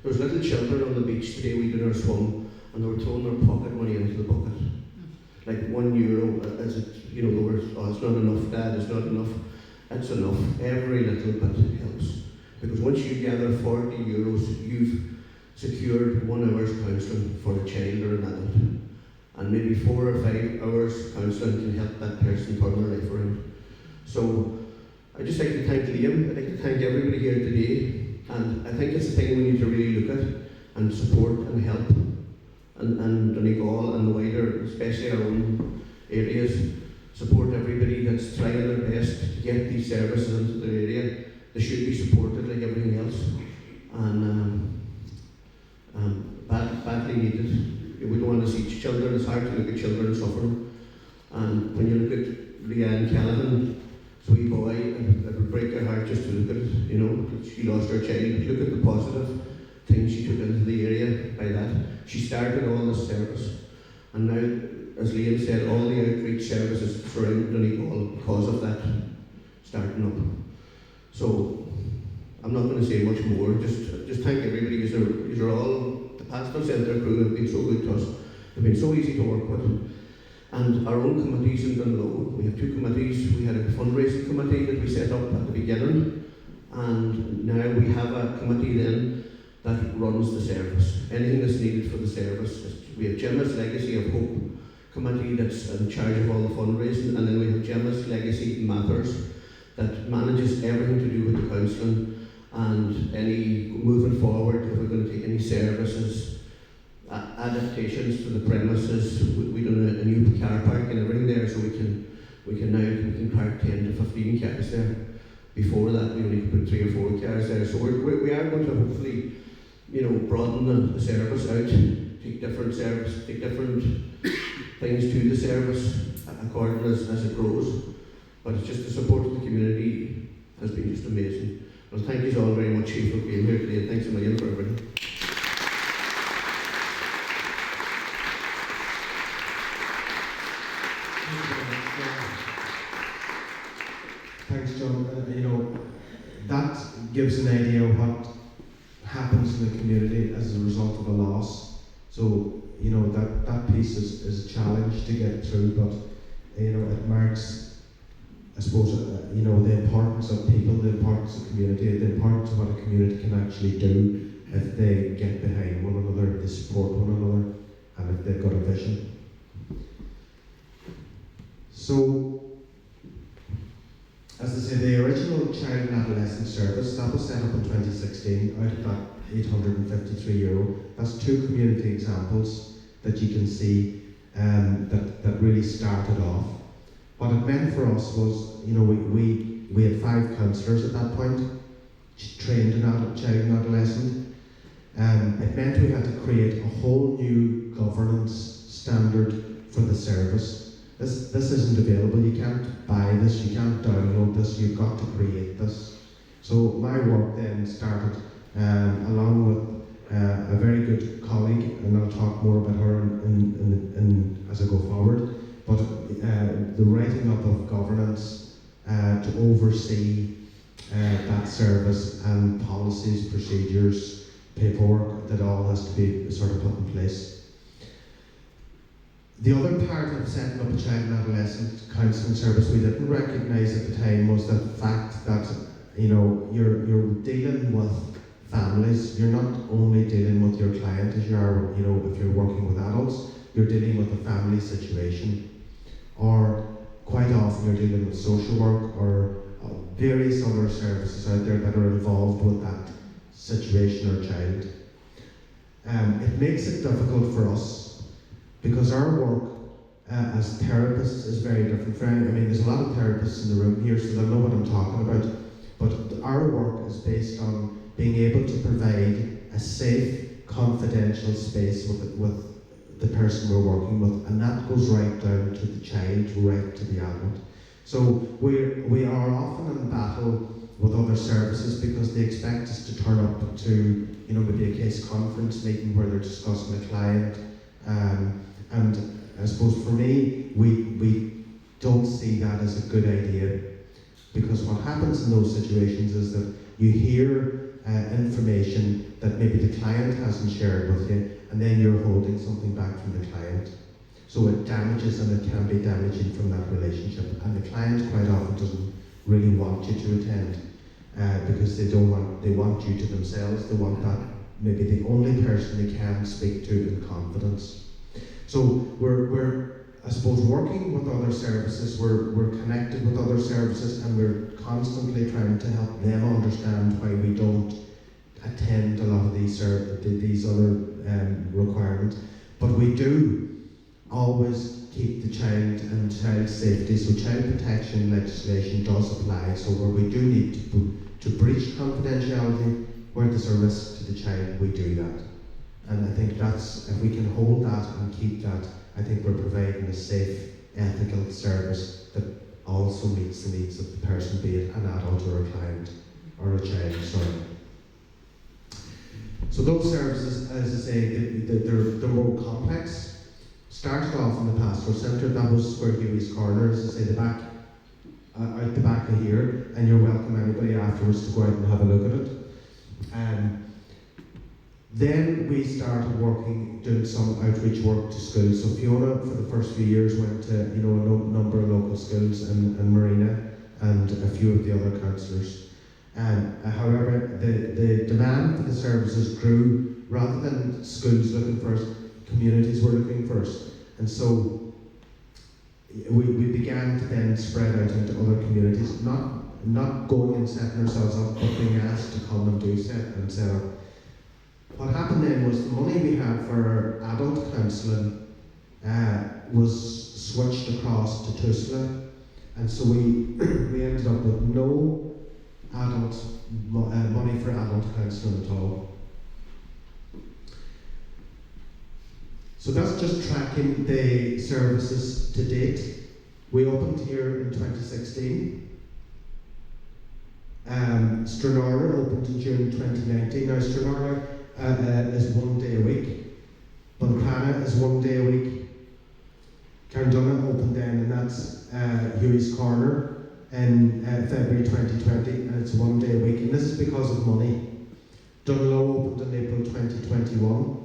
There was little children on the beach today, we did our swim, and they were throwing their pocket money into the bucket. Like €1, is it, you know, they were, oh, it's not enough, Dad, it's not enough. It's enough. Every little bit helps. Because once you gather €40, you've secured 1 hour's counselling for a child or an adult. And maybe 4 or 5 hours counselling can help that person turn their life around. So I'd just like to thank Liam, I'd like to thank everybody here today. And I think it's a thing we need to really look at and support and help. And Donegal and the wider, especially our own areas, support everybody that's trying their best to get these services into their area. They should be supported like everything else. And badly needed. We don't want to see children, it's hard to look at children suffering. And when you look at Leanne Callahan, sweet boy, it would break your heart just to look at it, you know, she lost her child. But look at the positive things she took into the area by that. She started all this service. And now, as Liam said, all the outreach services surrounding Donegal because of that starting up. So, I'm not going to say much more, just thank everybody. You're all, the Pastoral Centre crew have been so good to us. They've been so easy to work with. And our own committees in Dunlow, we have 2 committees. We had a fundraising committee that we set up at the beginning, and now we have a committee then that runs the service. Anything that's needed for the service. We have Gemma's Legacy of Hope committee that's in charge of all the fundraising, and then we have Gemma's Legacy Matters that manages everything to do with the counselling and any moving forward, if we're going to take any services, adaptations to the premises. We've done a new car park and everything there, so we can park 10 to 15 cars there. Before that, we only could put 3 or 4 cars there. So we are going to hopefully, you know, broaden the service out, take different things to the service according as it grows. But it's just the support of the community has been just amazing. Well, thank you all very much for being here today. Thanks a million for everything. Thanks, John. You know, that gives an idea of what happens in the community as a result of a loss. So, you know, that piece is a challenge to get through, but, you know, it marks, I suppose, you know, the importance of people, the importance of community, the importance of what a community can actually do if they get behind one another, they support one another, and if they've got a vision. So, as I say, the original child and adolescent service, that was set up in 2016, out of that €853. That's 2 community examples that you can see that really started off. What it meant for us was, we had 5 counsellors at that point, trained in child and adolescent. It meant we had to create a whole new governance standard for the service. This isn't available. You can't buy this, you can't download this, you've got to create this. So my work then started along with a very good colleague, and I'll talk more about her as I go forward, but the writing up of governance to oversee that service and policies, procedures, paperwork, that all has to be sort of put in place. The other part of setting up a child and adolescent counselling service we didn't recognise at the time was the fact that you're dealing with families. You're not only dealing with your client as you are, if you're working with adults, you're dealing with a family situation, or quite often you're dealing with social work or various other services out there that are involved with that situation or child. It makes it difficult for us because our work as therapists is very different. There's a lot of therapists in the room here, so they'll know what I'm talking about. But our work is based on being able to provide a safe, confidential space with the person we're working with, and that goes right down to the child, right to the adult. So we are often in battle with other services because they expect us to turn up to, maybe a case conference meeting where they're discussing a client, and I suppose for me, we don't see that as a good idea, because what happens in those situations is that you hear information that maybe the client hasn't shared with you, and then you're holding something back from the client. So it damages, and it can be damaging from that relationship. And the client quite often doesn't really want you to attend because they want you to themselves. They want that maybe the only person they can speak to in confidence. So we're I suppose working with other services, we're connected with other services, and we're constantly trying to help them understand why we don't attend a lot of these other requirements. But we do always keep the child and child safety, so child protection legislation does apply. So where we do need to breach confidentiality, where there's a risk to the child, we do that. And I think that's, if we can hold that and keep that, I think we're providing a safe, ethical service that also meets the needs of the person, be it an adult or a client or a child, sorry. So those services, as I say, they're more complex. Started off in the pastoral centre, that was where Huey's Corner, as I say, out the back of here, and you're welcome anybody afterwards to go out and have a look at it. Then we started doing some outreach work to schools. So Fiona, for the first few years, went to a number of local schools, and Marina, and a few of the other counsellors. However, the demand for the services grew. Rather than schools looking first, communities were looking first. And so we began to then spread out into other communities, not going and setting ourselves up, but being asked to come and set up. What happened then was the money we had for adult counselling was switched across to Tusla, and so we ended up with no money for adult counselling at all. So that's just tracking the services to date. We opened here in 2016. Stranraer opened in June 2019. Now Stranraer is 1 day a week. Buncrana is 1 day a week. Carndonagh opened then, and that's Huey's Corner in February 2020, and it's 1 day a week. And this is because of money. Dunlow opened in April 2021.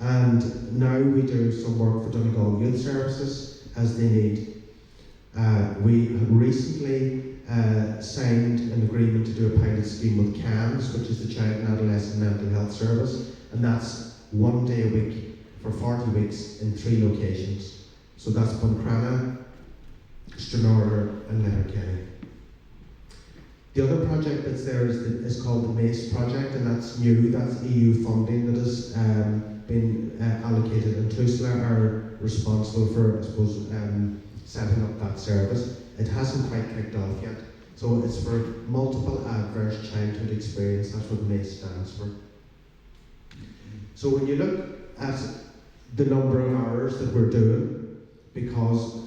And now we do some work for Donegal Youth Services as they need. We have recently signed an agreement to do a pilot scheme with CAMS, which is the Child and Adolescent Mental Health Service, and that's 1 day a week for 40 weeks in 3 locations. So that's Buncrana, Stranraer and Letterkenny. The other project that's there is called the MACE project, and that's new. That's EU funding that is been allocated, and TUSLA are responsible for, I suppose, setting up that service. It hasn't quite kicked off yet. So it's for multiple adverse childhood experience. That's what MACE stands for. So when you look at the number of hours that we're doing,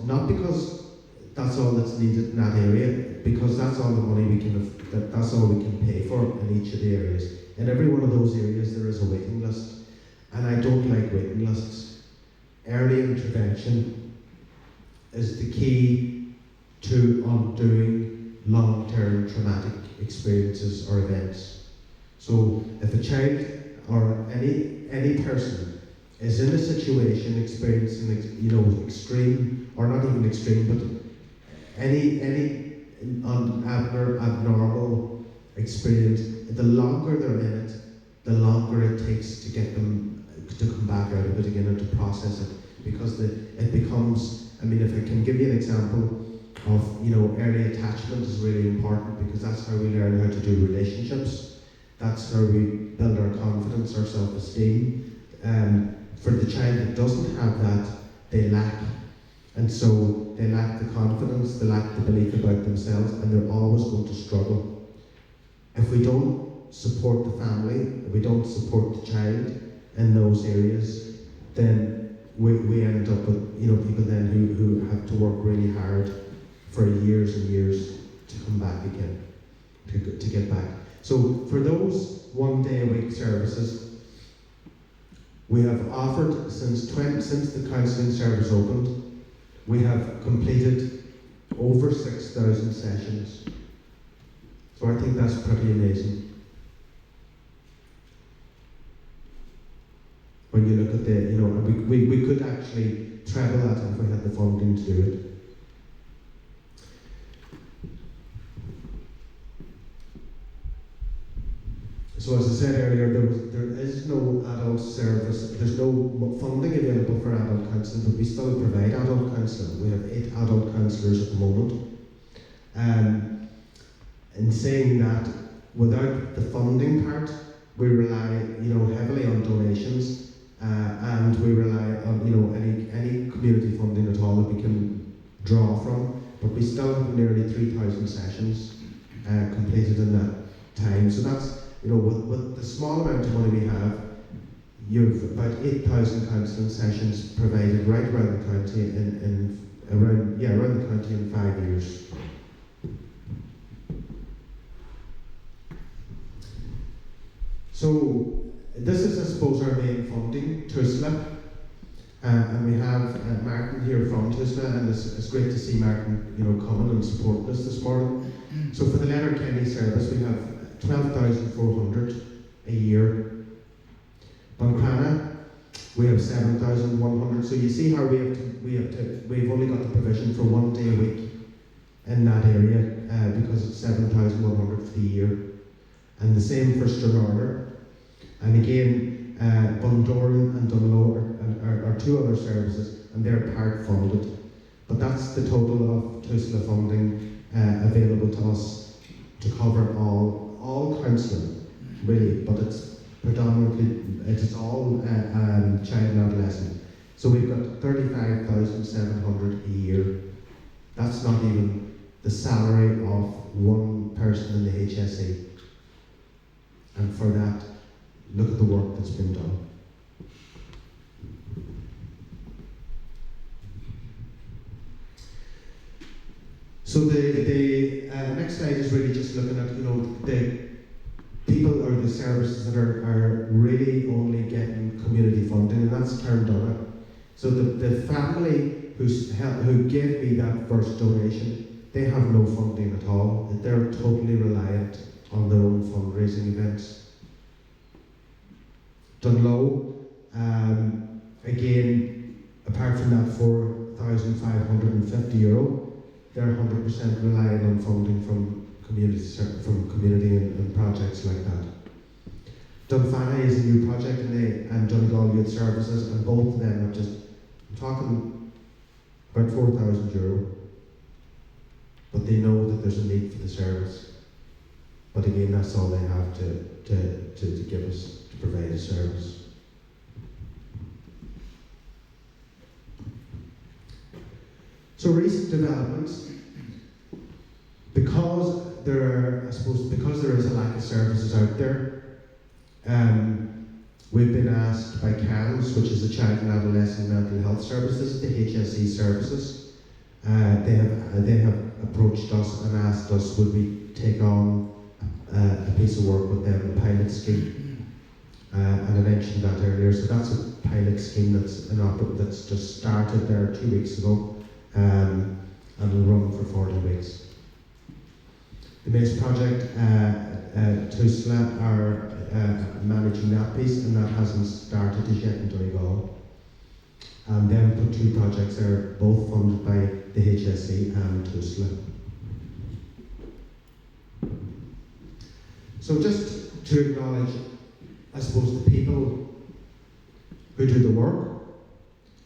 not because that's all that's needed in that area, because that's all the money that's all we can pay for in each of the areas. In every one of those areas there is a waiting list, and I don't like waiting lists. Early intervention is the key to undoing long-term traumatic experiences or events. So if a child or any person is in a situation experiencing, extreme, or not even extreme, but any abnormal experience, the longer they're in it, the longer it takes to get them to come back out of it again and to process it, because it becomes. I mean, if I can give you an example of, early attachment is really important, because that's how we learn how to do relationships. That's how we build our confidence, our self-esteem. For the child that doesn't have that, they lack. And so they lack the confidence, they lack the belief about themselves, and they're always going to struggle. If we don't support the family, if we don't support the child in those areas, then we end up with people then who have to work really hard for years and years to come back again, to get back. So for those 1 day a week services, we have offered since the counselling service opened, we have completed over 6,000 sessions. So I think that's pretty amazing. When you look at we could actually treble that if we had the funding to do it. So as I said earlier, there is no adult service, there's no funding available for adult counselling, but we still provide adult counselling. We have 8 adult counsellors at the moment. In saying that, without the funding part, we rely heavily on donations, and we rely on any community funding at all that we can draw from, but we still have nearly 3,000 sessions completed in that time. So that's, with the small amount of money we have, you've about 8,000 counselling sessions provided right around the county around the county in 5 years. So this is, I suppose, our main funding, TUSLA, and we have Martin here from TUSLA, and it's great to see Martin, coming and supporting us this morning. So for the Letterkenny service, we have 12,400 a year. Buncrana, we have 7,100. So you see how we've only got the provision for 1 day a week in that area, because it's 7,100 for the year. And the same for Stranraer. And again, Bundoran and Dunlow are 2 other services, and they're part funded. But that's the total of TUSLA funding available to us to cover all counselling, really, but it's all child and adolescent. So we've got 35,700 a year. That's not even the salary of one person in the HSE. And for that, look at the work that's been done. So the next slide is really just looking at the people or the services that are really only getting community funding, and that's turned on it. So the family who gave me that first donation, they have no funding at all. They're totally reliant on their own fundraising events. Dunlow, again, apart from that €4,550, they're 100% relying on funding from community and projects like that. Dunfanny is a new project, and Donegal Youth Services, and both of them are I'm talking about €4,000, but they know that there's a need for the service. But again, that's all they have to give us to provide a service. So recent developments, because there is a lack of services out there, we've been asked by CAMS, which is the Child and Adolescent Mental Health Services, the HSE services. They have approached us and asked us would we take on a piece of work with them, a pilot scheme. And I mentioned that earlier. So that's a pilot scheme that's just started there 2 weeks ago, and will run for 40 weeks. The MACE project, TUSLA are managing that piece, and that hasn't started as yet in Donegal. And then we put 2 projects there, both funded by the HSE and TUSLA. So just to acknowledge, I suppose, the people who do the work,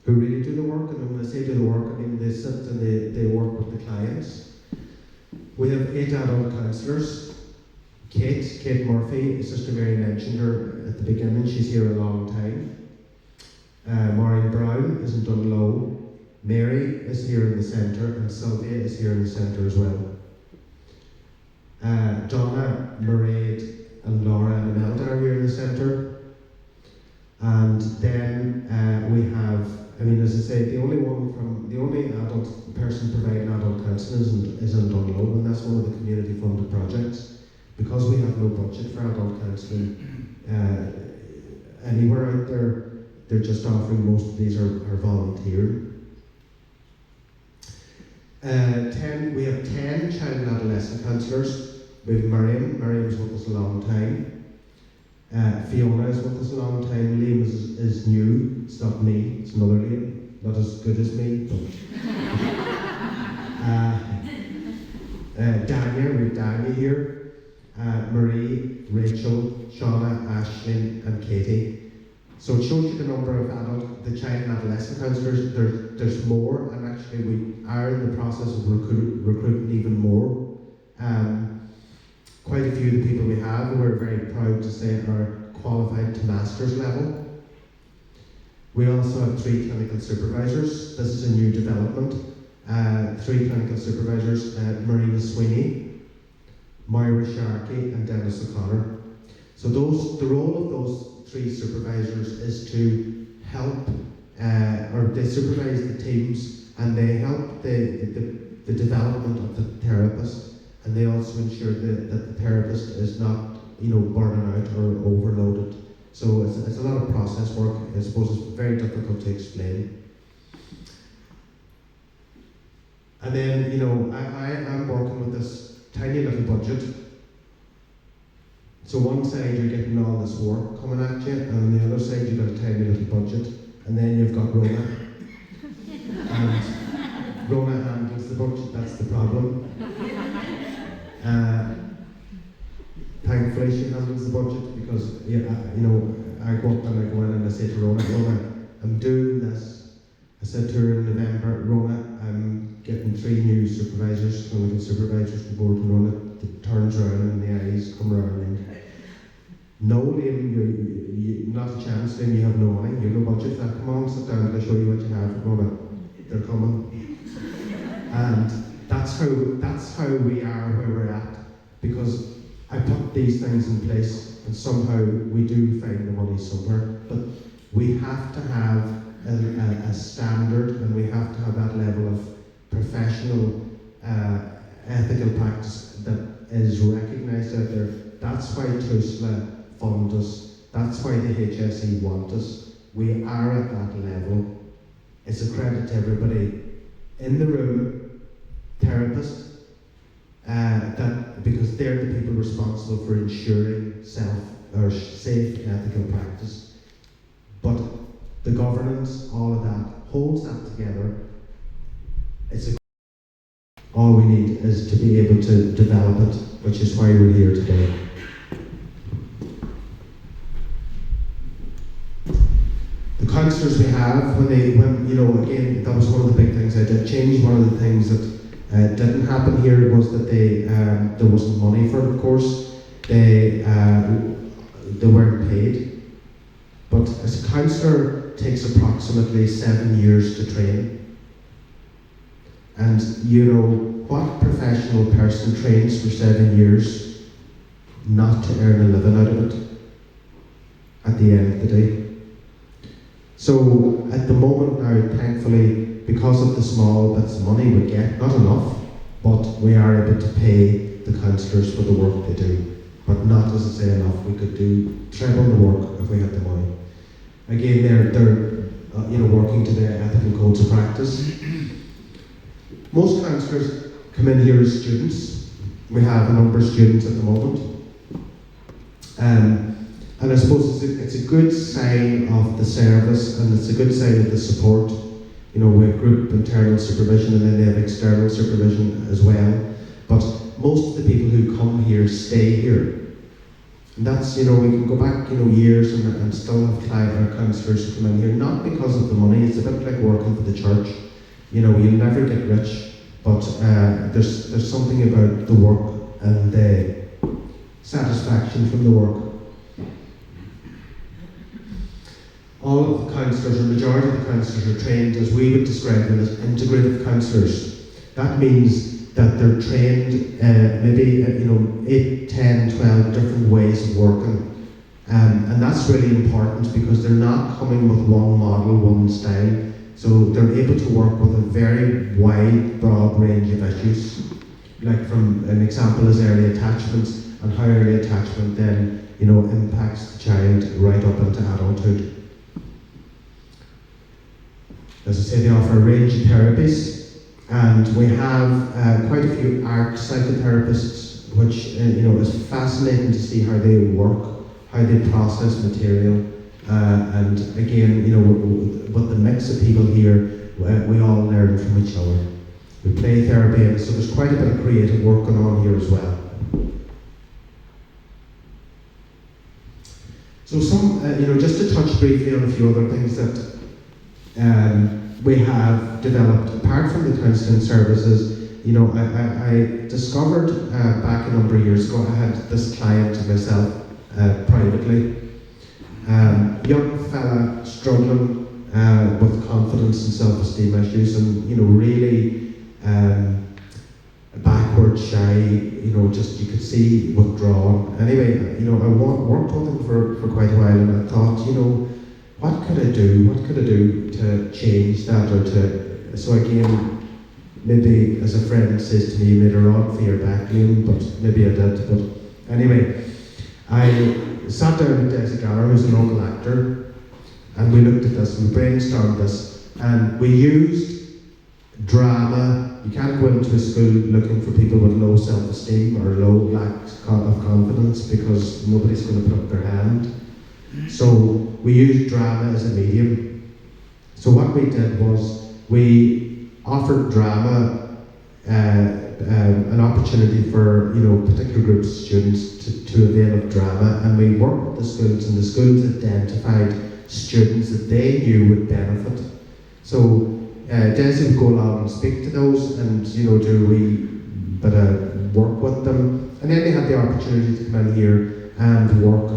who really do the work, and when I say do the work, I mean they sit and they work with the clients. We have 8 adult counsellors. Kate Murphy, Sister Mary mentioned her at the beginning, she's here a long time. Maureen Brown is in Dunlow. Mary is here in the centre, and Sylvia is here in the centre as well. Donna, Mairead, and Laura and Imelda are here in the centre. And then we have, as I say, the only adult person providing adult counselling is in Dunlow, and that's one of the community funded projects. Because we have no budget for adult counselling anywhere out there, they're just offering, most of these are volunteer. We have 10 child and adolescent counsellors. We have Miriam's with us a long time. Fiona is with us a long time. Liam is new. It's not me, it's another Liam. Not as good as me, but Dania, we have Dania here. Marie, Rachel, Shauna, Ashlyn, and Katie. So it shows you the number of the child and adolescent counsellors. There's more, and actually we are in the process of recruiting even more. Quite a few of the people we have, we're very proud to say, are qualified to master's level. We also have 3 clinical supervisors. This is a new development. 3 clinical supervisors, Marina Sweeney, Moira Sharkey, and Dennis O'Connor. So the role of those 3 supervisors is to help, or they supervise the teams, and they help the development of the therapist, and they also ensure that the therapist is not, burning out or overloaded. So it's a lot of process work. I suppose it's very difficult to explain. And then, I am working with this tiny little budget. So one side you're getting all this work coming at you, and on the other side you've got a tiny little budget, and then you've got Rona. And Rona handles the budget, that's the problem. Thankfully she handles the budget because, I go up and I go in and I say to Rona, I'm doing this. I said to her in November, Rona, I'm getting 3 new supervisors, clinical supervisors to board, and Rona turns around and the eyes come around and no, Liam, you not a chance, Liam, you have no money, you have no budget. Now come on, sit down, I'll show you what you have. Rona, they're coming. And that's how we are where we're at, because I put these things in place and somehow we do find the money somewhere, but we have to have a standard, and we have to have that level of professional ethical practice that is recognised out there. That's why TUSLA fund us, that's why the HSE want us. We are at that level. It's a credit to everybody in the room, therapists, because they're the people responsible for ensuring safe ethical practice. But the governance, all of that, holds that together. All we need is to be able to develop it, which is why we're here today. The counsellors we have, again, that was one of the big things I did change. One of the things that didn't happen here was that there wasn't money for it, of course. They weren't paid. But as a counsellor, it takes approximately 7 years to train. And what professional person trains for 7 years not to earn a living out of it at the end of the day? So at the moment now, thankfully, because of the small bits of money we get, not enough, but we are able to pay the counsellors for the work they do. But not, as I say, enough. We could do treble the work if we had the money. Again, they're working to their ethical codes of practice. Most counsellors come in here as students. We have a number of students at the moment. And I suppose it's a good sign of the service, and it's a good sign of the support. We have group internal supervision, and then they have external supervision as well. But most of the people who come here stay here. And that's, we can go back, years and still have client or counsellors who come in here, not because of the money. It's a bit like working for the church. You'll never get rich, but there's something about the work and the satisfaction from the work. All of the counsellors, or majority of the counsellors, are trained, as we would describe them, as integrative counsellors. That means that they're trained maybe 8, 10, 12 different ways of working. And that's really important because they're not coming with one model, one style. So they're able to work with a very wide, broad range of issues. Like from an example is early attachments, and how early attachment then impacts the child right up into adulthood. As I say, they offer a range of therapies, and we have quite a few art psychotherapists, which is fascinating to see how they work, how they process material, and again, with the mix of people here, we all learn from each other. We play therapy, and so there's quite a bit of creative work going on here as well. So just to touch briefly on a few other things that we have developed, apart from the counselling services. I discovered back a number of years ago, I had this client myself privately, young fella struggling with confidence and self-esteem issues, and really backward, shy, just you could see withdrawn. Anyway, I worked with him for quite a while, and I thought, what could I do? What could I do to change that, or to? So again, maybe as a friend says to me, you made a rod for your back, Liam, but maybe I did. But anyway, I sat down with Desi Garner, who's an local actor, and we looked at this, and we brainstormed this, and we used drama. You can't go into a school looking for people with low self-esteem or low lack of confidence, because nobody's going to put up their hand. So we used drama as a medium. So what we did was we offered drama an opportunity for particular groups of students to avail of drama, and we worked with the schools, and the schools identified students that they knew would benefit. So Desi would go along and speak to those, and do a wee bit of work with them, and then they had the opportunity to come in here and work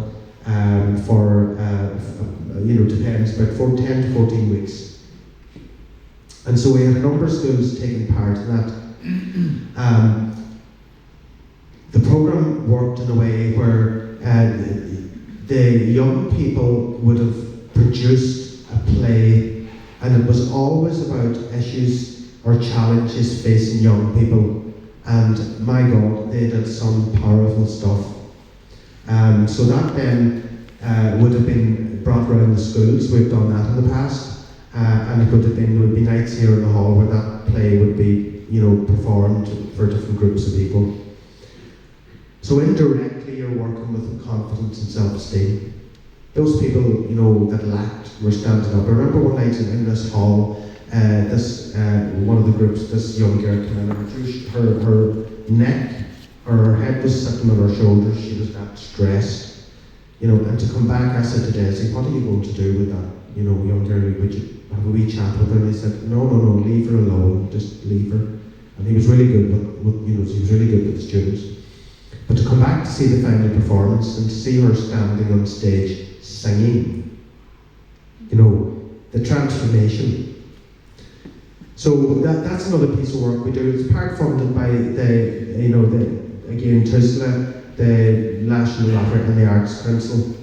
for depends, about 10 to 14 weeks. And so we had a number of schools taking part in that. The programme worked in a way where the young people would have produced a play, and it was always about issues or challenges facing young people, and my God, they did some powerful stuff. So that then would have been brought around the schools. We've done that in the past, and it would be nights here in the hall where that play would be performed for different groups of people. So indirectly you're working with confidence and self-esteem. Those people that lacked were standing up. I remember one night in this hall, one of the groups, this young girl came in, and her neck or her head was sitting on her shoulders. She was that stressed. And to come back, I said to Desi, what are you going to do with that, young girl? Would you have a wee chat with her? And he said, no, leave her alone, just leave her. And he was really good he was really good with the students. But to come back to see the final performance and to see her standing on stage singing, the transformation. So that's another piece of work we do. It's part funded by again, TUSLA, the National Opera and the Arts Council.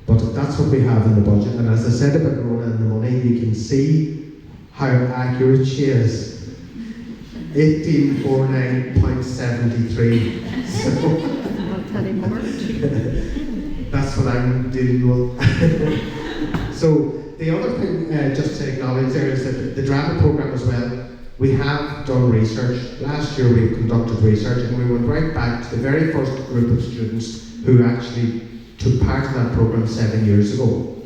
But that's what we have in the budget. And as I said about Rona and the money, you can see how accurate she is. 1849.73. So I'll tell you more. that's what I'm dealing with. So the other thing just to acknowledge there is that the drama programme as well, we have done research. Last year we conducted research and we went right back to the very first group of students who actually took part in that programme 7 years ago.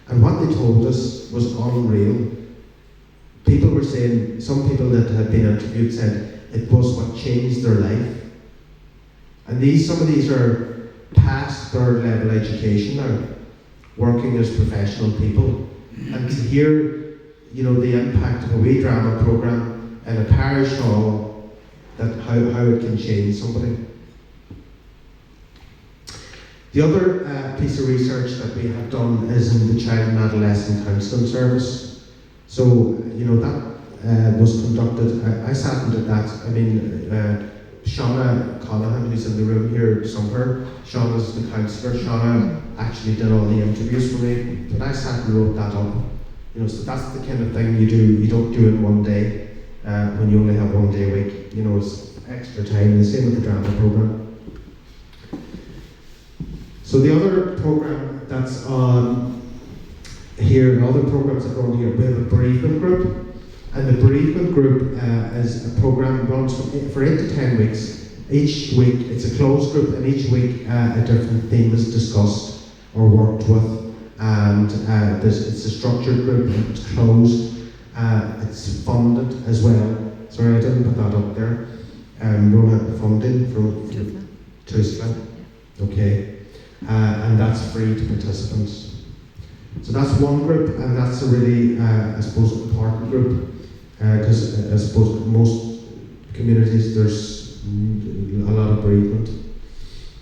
And what they told us was unreal. People were saying, some people that had been interviewed said it was what changed their life. And some of these are past third level education now, working as professional people. And to hear, the impact of a wee drama programme in a parish hall, that how it can change somebody. The other piece of research that we have done is in the Child and Adolescent Counselling Service. So, that was conducted, I sat and did that. Shauna Connolly, who's in the room here somewhere, Shauna's the counsellor. Shauna actually did all the interviews for me, but I sat and wrote that up. So that's the kind of thing you do. You don't do it one day when you only have 1 day a week. It's extra time. The same with the drama programme. So the other programme that's on here, and other programs that are on here, we have a bereavement group. And the bereavement group is a programme that runs for 8 to 10 weeks. Each week, it's a closed group, and each week a different theme is discussed or worked with. And it's a structured group, and it's closed. It's funded as well. Sorry, I didn't put that up there. Rona funding from TUSLA. Okay. And that's free to participants. So that's one group, and that's a really, I suppose, important group. Because I suppose most communities there's a lot of bereavement.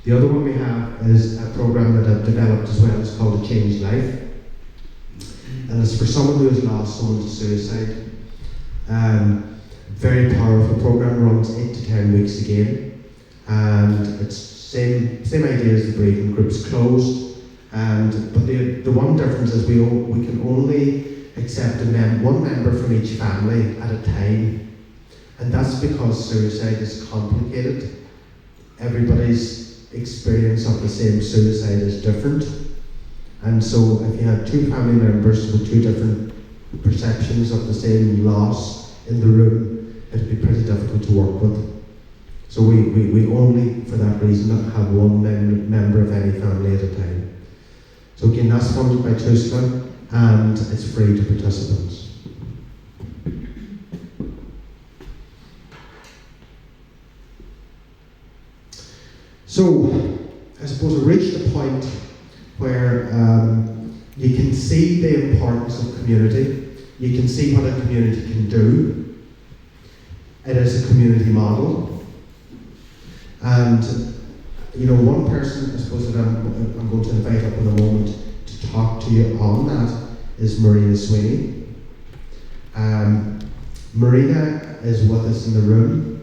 The other one we have is a programme that I've developed as well. It's called A Changed Life, and it's for someone who has lost someone to suicide. Very powerful programme, runs 8 to 10 weeks again, and it's same idea as the bereavement group's closed. But the one difference is we can only accept one member from each family at a time, and that's because suicide is complicated. Everybody's experience of the same suicide is different, and so if you have 2 family members with 2 different perceptions of the same loss in the room, it'd be pretty difficult to work with. So we only, for that reason, have one member of any family at a time. So again, that's funded by TUSLA, and it's free to participants. So, I suppose I reached a point where you can see the importance of community. You can see what a community can do. It is a community model. And, one person, I suppose, that I'm going to invite up in a moment to talk to you on that is Marina Sweeney. Marina is with us in the room.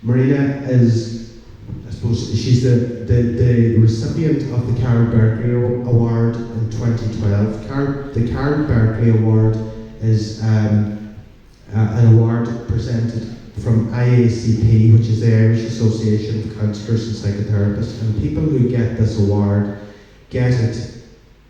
Marina is, I suppose, she's the recipient of the Karen Berkeley Award in 2012. The Karen Berkeley Award is an award presented from IACP, which is the Irish Association of Counsellors and Psychotherapists, and people who get this award get it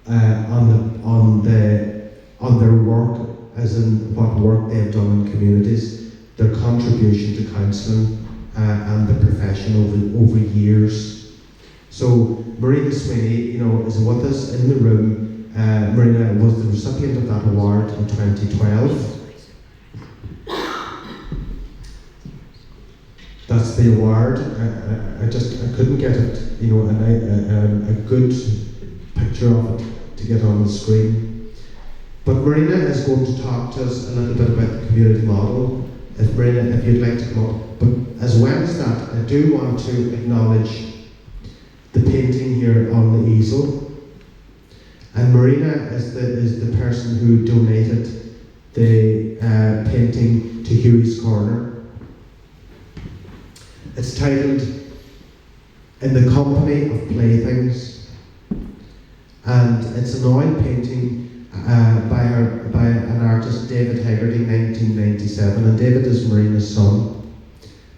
on their work, as in what work they have done in communities, their contribution to counselling and the profession over years. So Marina Sweeney, is with us in the room. Marina was the recipient of that award in 2012. That's the award. I couldn't get it, a good picture of it to get on the screen. But Marina is going to talk to us a little bit about the community model. Marina, if you'd like to come up. But as well as that, I do want to acknowledge the painting here on the easel. And Marina is the person who donated the painting To Hughie's Corner. It's titled In the Company of Playthings, and it's an oil painting by an artist, David Hegarty, 1997, and David is Marina's son,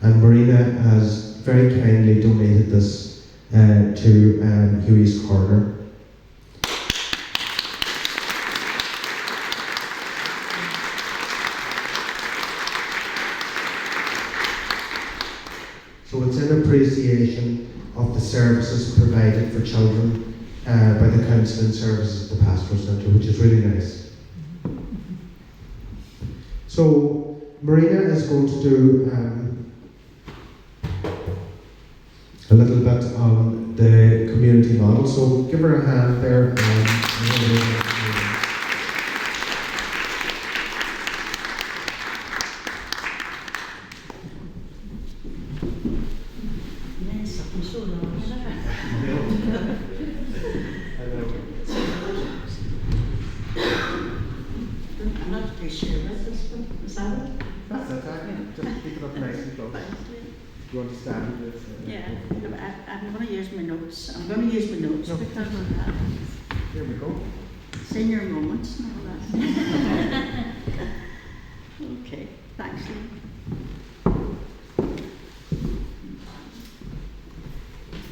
and Marina has very kindly donated this to Hughie's Corner. So it's in appreciation of the services provided for children by the counselling services at the Pastoral Centre, which is really nice. So Marina is going to do a little bit on the community model, so give her a hand there. I'm not too sure about this one. Is that it? That's it, just keep it up nice and close. Do you want to stand with this? Yeah, I'm going to use my notes. I'm going to use my notes because of that. Here we go. Senior moments and all that. Okay, thanks, Liam.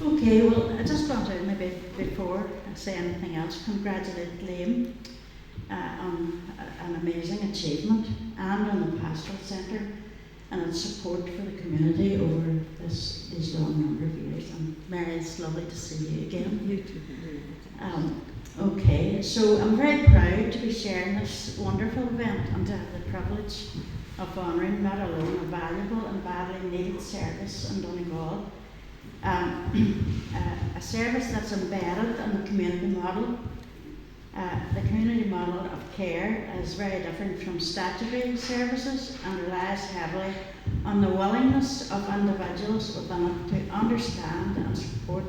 Okay, well, I just want to maybe before I say anything else, congratulate Liam on an amazing achievement and on the Pastoral Centre and its support for the community over these long number of years. And Mary, it's lovely to see you again. You too. Okay, so I'm very proud to be sharing this wonderful event and to have the privilege of honouring not alone a valuable and badly needed service in Donegal, a service that's embedded in the community model. The community model of care is very different from statutory services and relies heavily on the willingness of individuals within it to understand and support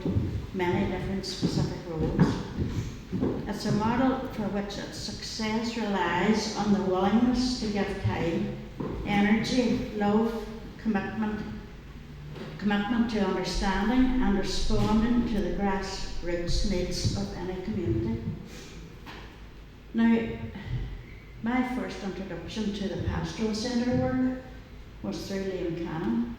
many different specific roles. It's a model for which its success relies on the willingness to give time, energy, love, commitment to understanding and responding to the grassroots needs of any community. Now, my first introduction to the Pastoral Centre work was through Liam Cannon.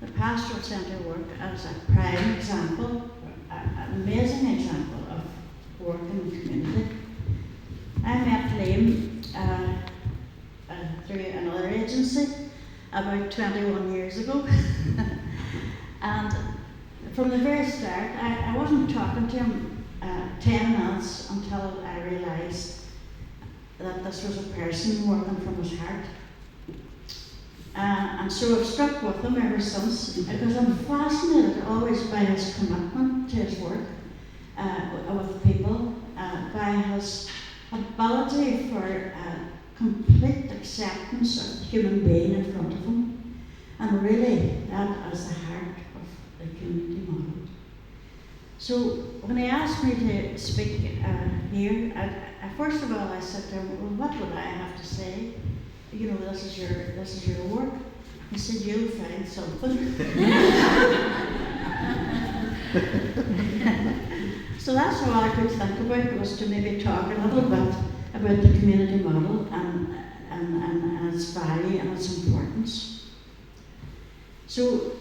The Pastoral Centre work is a prime example, an amazing example of work in the community. I met Liam through another agency about 21 years ago. And from the very start, I wasn't talking to him 10 minutes until I realised that this was a person working from his heart. And so I've stuck with him ever since because I'm fascinated always by his commitment to his work with people, by his ability for complete acceptance of the human being in front of him. And really, that is the heart of the community model. So when he asked me to speak here, first of all I said to him, well, what would I have to say? You know, this is your work. He said, you'll find something. So that's all I could think about, was to maybe talk a little bit about the community model and its value and its importance. So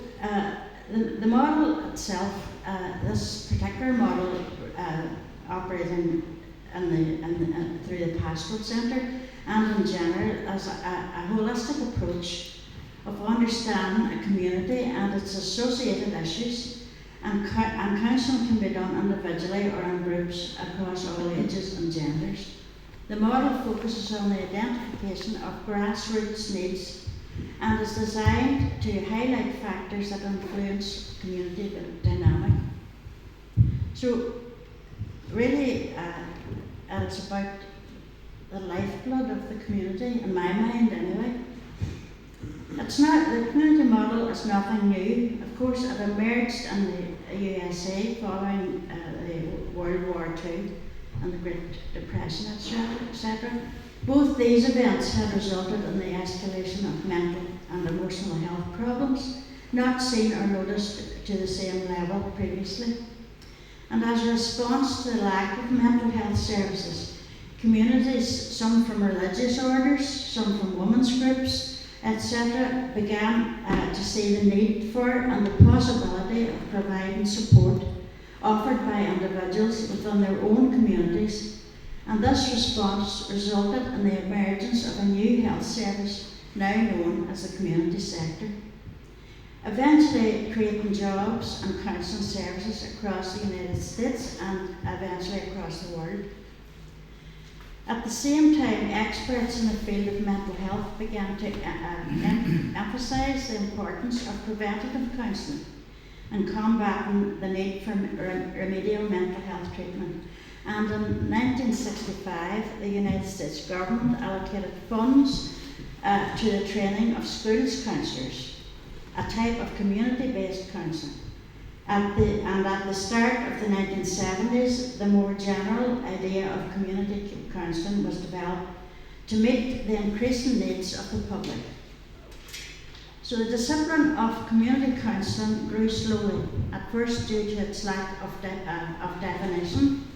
the model itself, this particular model operating through the Pastoral Centre and in general as a holistic approach of understanding a community and its associated issues, and counselling can be done individually or in groups across all ages and genders. The model focuses on the identification of grassroots needs and is designed to highlight factors that influence community dynamic. So really, it's about the lifeblood of the community, in my mind anyway. The community model is nothing new. Of course, it emerged in the USA following the World War II and the Great Depression, etc. Both these events had resulted in the escalation of mental and emotional health problems, not seen or noticed to the same level previously. And as a response to the lack of mental health services, communities, some from religious orders, some from women's groups, etc., began to see the need for and the possibility of providing support offered by individuals within their own communities, and this response resulted in the emergence of a new health service now known as the community sector, eventually creating jobs and counselling services across the United States and eventually across the world. At the same time, experts in the field of mental health began to emphasise the importance of preventative counselling and combating the need for remedial mental health treatment. And in 1965, the United States government allocated funds to the training of schools counsellors, a type of community-based counselling. At the start of the 1970s, the more general idea of community counselling was developed to meet the increasing needs of the public. So the discipline of community counselling grew slowly, at first due to its lack of definition.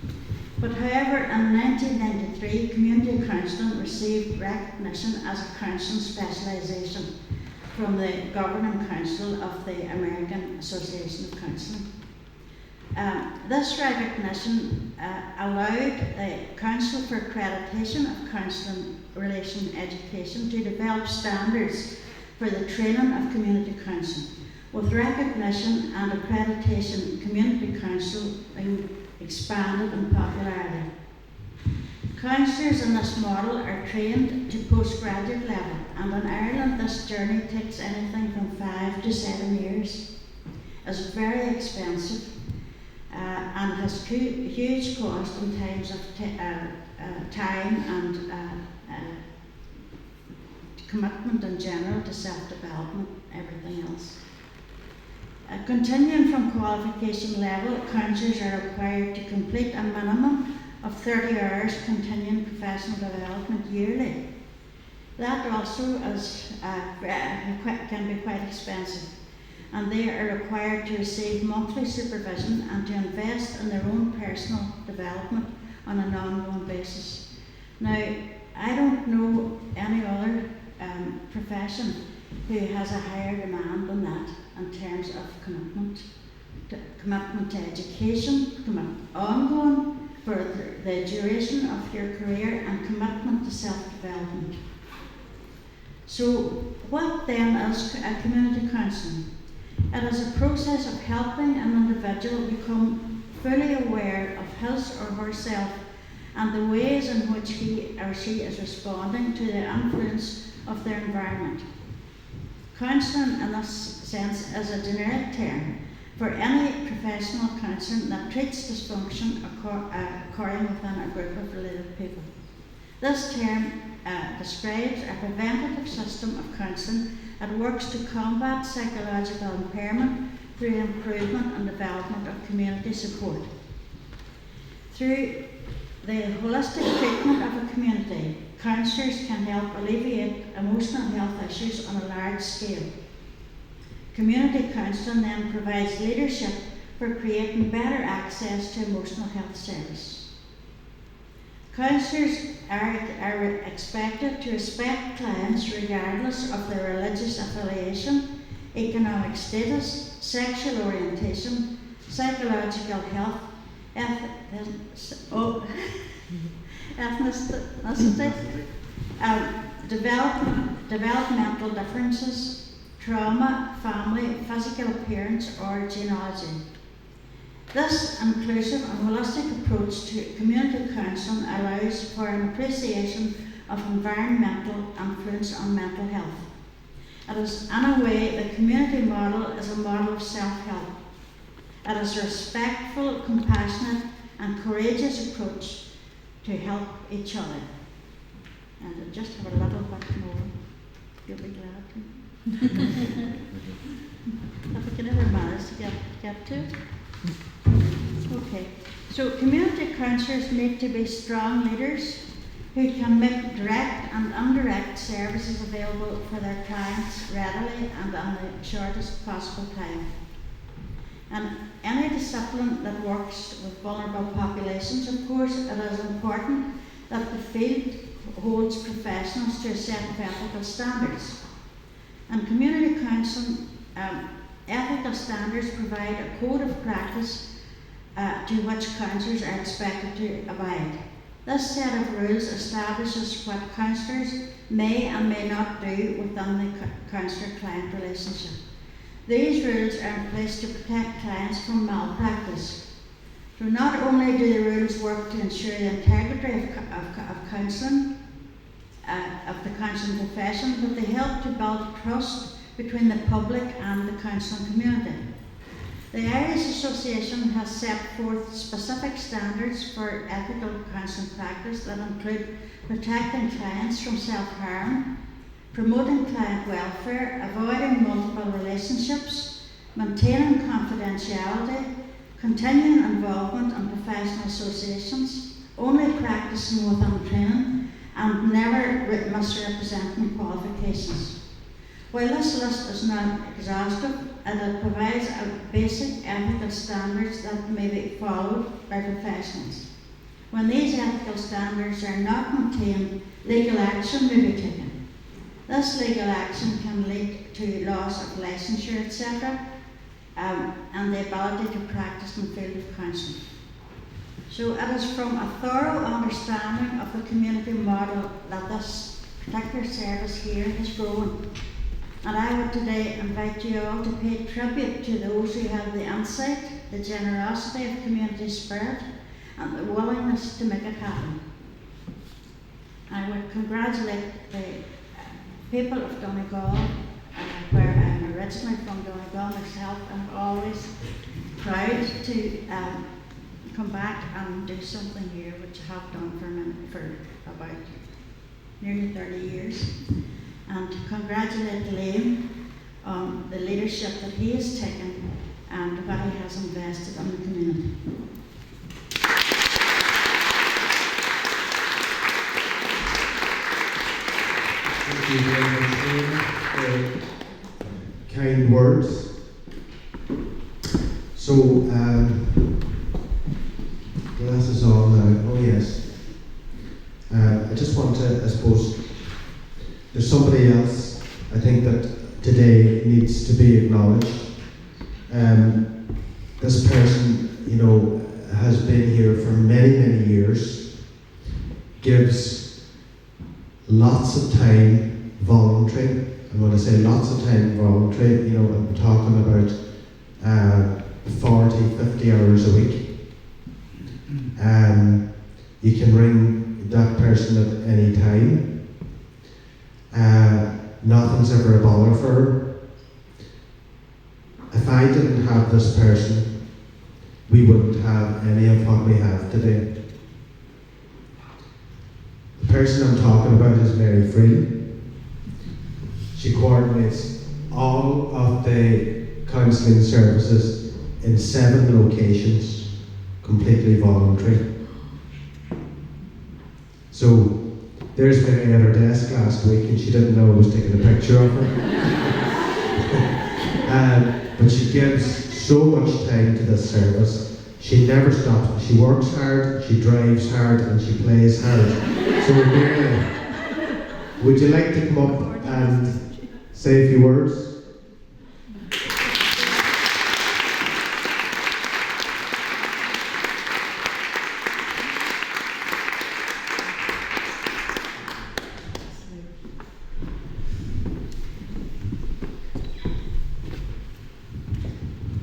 But however, in 1993, community counselling received recognition as a counselling specialisation from the Governing Council of the American Association of Counselling. This recognition allowed the Council for Accreditation of Counselling Relation Education to develop standards for the training of community counselling. With recognition and accreditation, community counselling expanded in popularity. Counsellors in this model are trained to postgraduate level, and in Ireland this journey takes anything from 5 to 7 years. It's very expensive and has huge cost in terms of time and commitment in general to self-development, everything else. Continuing from qualification level, counsellors are required to complete a minimum of 30 hours continuing professional development yearly. That also is, can be quite expensive, and they are required to receive monthly supervision and to invest in their own personal development on an ongoing basis. Now, I don't know any other profession who has a higher demand than that in terms of commitment to education, ongoing for the duration of your career, and commitment to self-development. So what then is community counselling? It is a process of helping an individual become fully aware of his or herself and the ways in which he or she is responding to the influence of their environment. Counselling in this sense is a generic term for any professional counselling that treats dysfunction occurring within a group of related people. This term describes a preventative system of counselling that works to combat psychological impairment through improvement and development of community support. Through the holistic treatment of a community, counsellors can help alleviate emotional health issues on a large scale. Community counselling then provides leadership for creating better access to emotional health service. Counsellors are expected to respect clients regardless of their religious affiliation, economic status, sexual orientation, psychological health, ethnicity, developmental differences, trauma, family, physical appearance, or genealogy. This inclusive and holistic approach to community counselling allows for an appreciation of environmental influence on mental health. It is, in a way, the community model is a model of self-help. It is a respectful, compassionate, and courageous approach to help each other. And I just have a little bit more. You'll be glad to. If we can ever manage to get to it. Okay, so community counsellors need to be strong leaders who can make direct and indirect services available for their clients readily and in the shortest possible time. And any discipline that works with vulnerable populations, of course, it is important that the field holds professionals to a set of ethical standards. And community counselling ethical standards provide a code of practice to which counsellors are expected to abide. This set of rules establishes what counsellors may and may not do within the counsellor-client relationship. These rules are in place to protect clients from malpractice. So not only do the rules work to ensure the integrity of counselling, of the counselling profession, but they help to build trust between the public and the counselling community. The Irish Association has set forth specific standards for ethical counselling practice that include protecting clients from self-harm, promoting client welfare, avoiding multiple relationships, maintaining confidentiality, continuing involvement in professional associations, only practicing within training, and never misrepresenting qualifications. While this list is not exhaustive, it provides a basic ethical standards that may be followed by professionals. When these ethical standards are not maintained, legal action may be taken. This legal action can lead to loss of licensure, etc., and the ability to practice in the field of counselling. So it is from a thorough understanding of the community model that this particular service here has grown. And I would today invite you all to pay tribute to those who have the insight, the generosity of community spirit, and the willingness to make it happen. I would congratulate the people of Donegal, where I'm originally from Donegal myself, and I'm always proud to come back and do something here, which I have done for about nearly 30 years. And to congratulate Liam on the leadership that he has taken and what he has invested in the community. Thank you very much for kind words. So, glasses on now. Oh yes. I just want to, I suppose, there's somebody else I think that today needs to be acknowledged. This person, you know, has been here for many, many years, gives lots of time voluntary. And when I say lots of time voluntary, you know, I'm talking about 40, 50 hours a week. You can ring that person at any time. Nothing's ever a bother for her. If I didn't have this person, we wouldn't have any of what we have today. The person I'm talking about is Mary Freeland. She coordinates all of the counselling services in 7 locations, completely voluntary. So, there's Mary at her desk last week and she didn't know I was taking a picture of her. But she gives so much time to this service. She never stops. She works hard, she drives hard, and she plays hard. So Mary, would you like to come up and say a few words?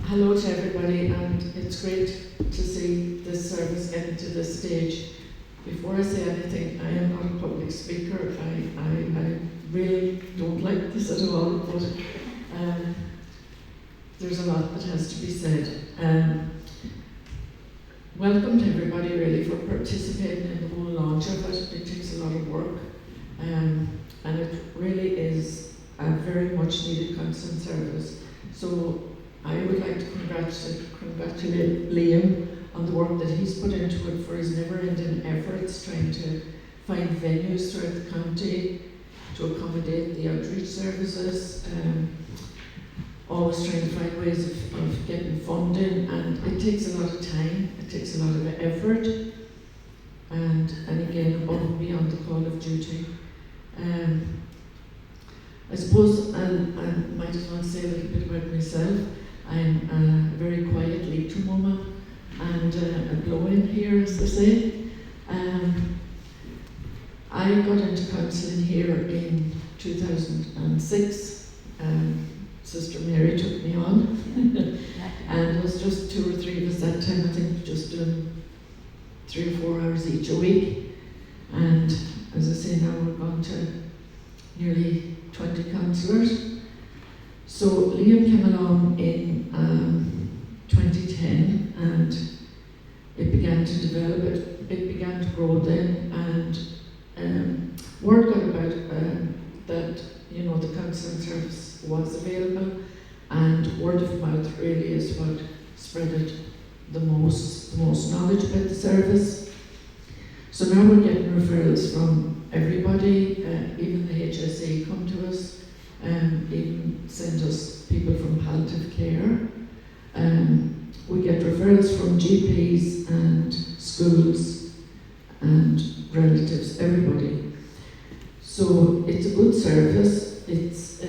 Hello to everybody, and it's great to see this service getting to this stage. Before I say anything, I am not a public speaker. I really don't like this at all, but there's a lot that has to be said. Welcome to everybody really for participating in the whole launch of it. It takes a lot of work, and it really is a very much needed counselling service. So I would like to congratulate Liam on the work that he's put into it for his never-ending efforts trying to find venues throughout the county to accommodate the outreach services, always trying to find ways of getting funding, and it takes a lot of time, it takes a lot of effort, and again, above and beyond the call of duty. I suppose I might as well say a little bit about myself. I'm a very quiet leader mama and a blow-in here, as they say. I got into counselling here in 2006. Sister Mary took me on, and it was just 2 or 3 of us that time, I think, just doing 3 or 4 hours each a week. And as I say, now we're gone to nearly 20 counsellors. So Liam came along in 2010, and it began to develop, it began to grow then, and word got about that, you know, the counselling service was available, and word of mouth really is what spread it the most knowledge about the service. So now we're getting referrals from everybody, even the HSE come to us, even send us people from palliative care. We get referrals from GPs and schools and relatives, everybody. So it's a good service. It's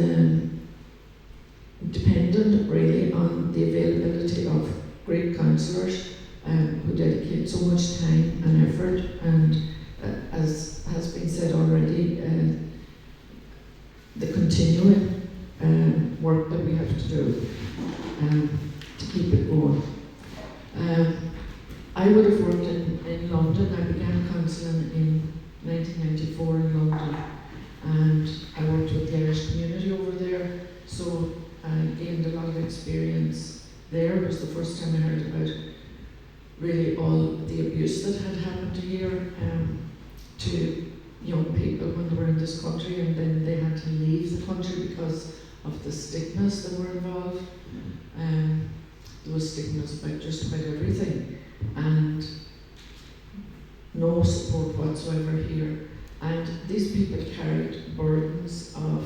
dependent really on the availability of great counsellors who dedicate so much time and effort, and as has been said already, the continuing work that we have to do to keep it going. I would have worked in London. I began counselling in 1994 in London, and I worked with the Irish community over there, so I gained a lot of experience there. It was the first time I heard about really all the abuse that had happened here to young people when they were in this country, and then they had to leave the country because of the stigmas that were involved. There was stigmas about just about everything, and no support whatsoever here. And these people carried burdens of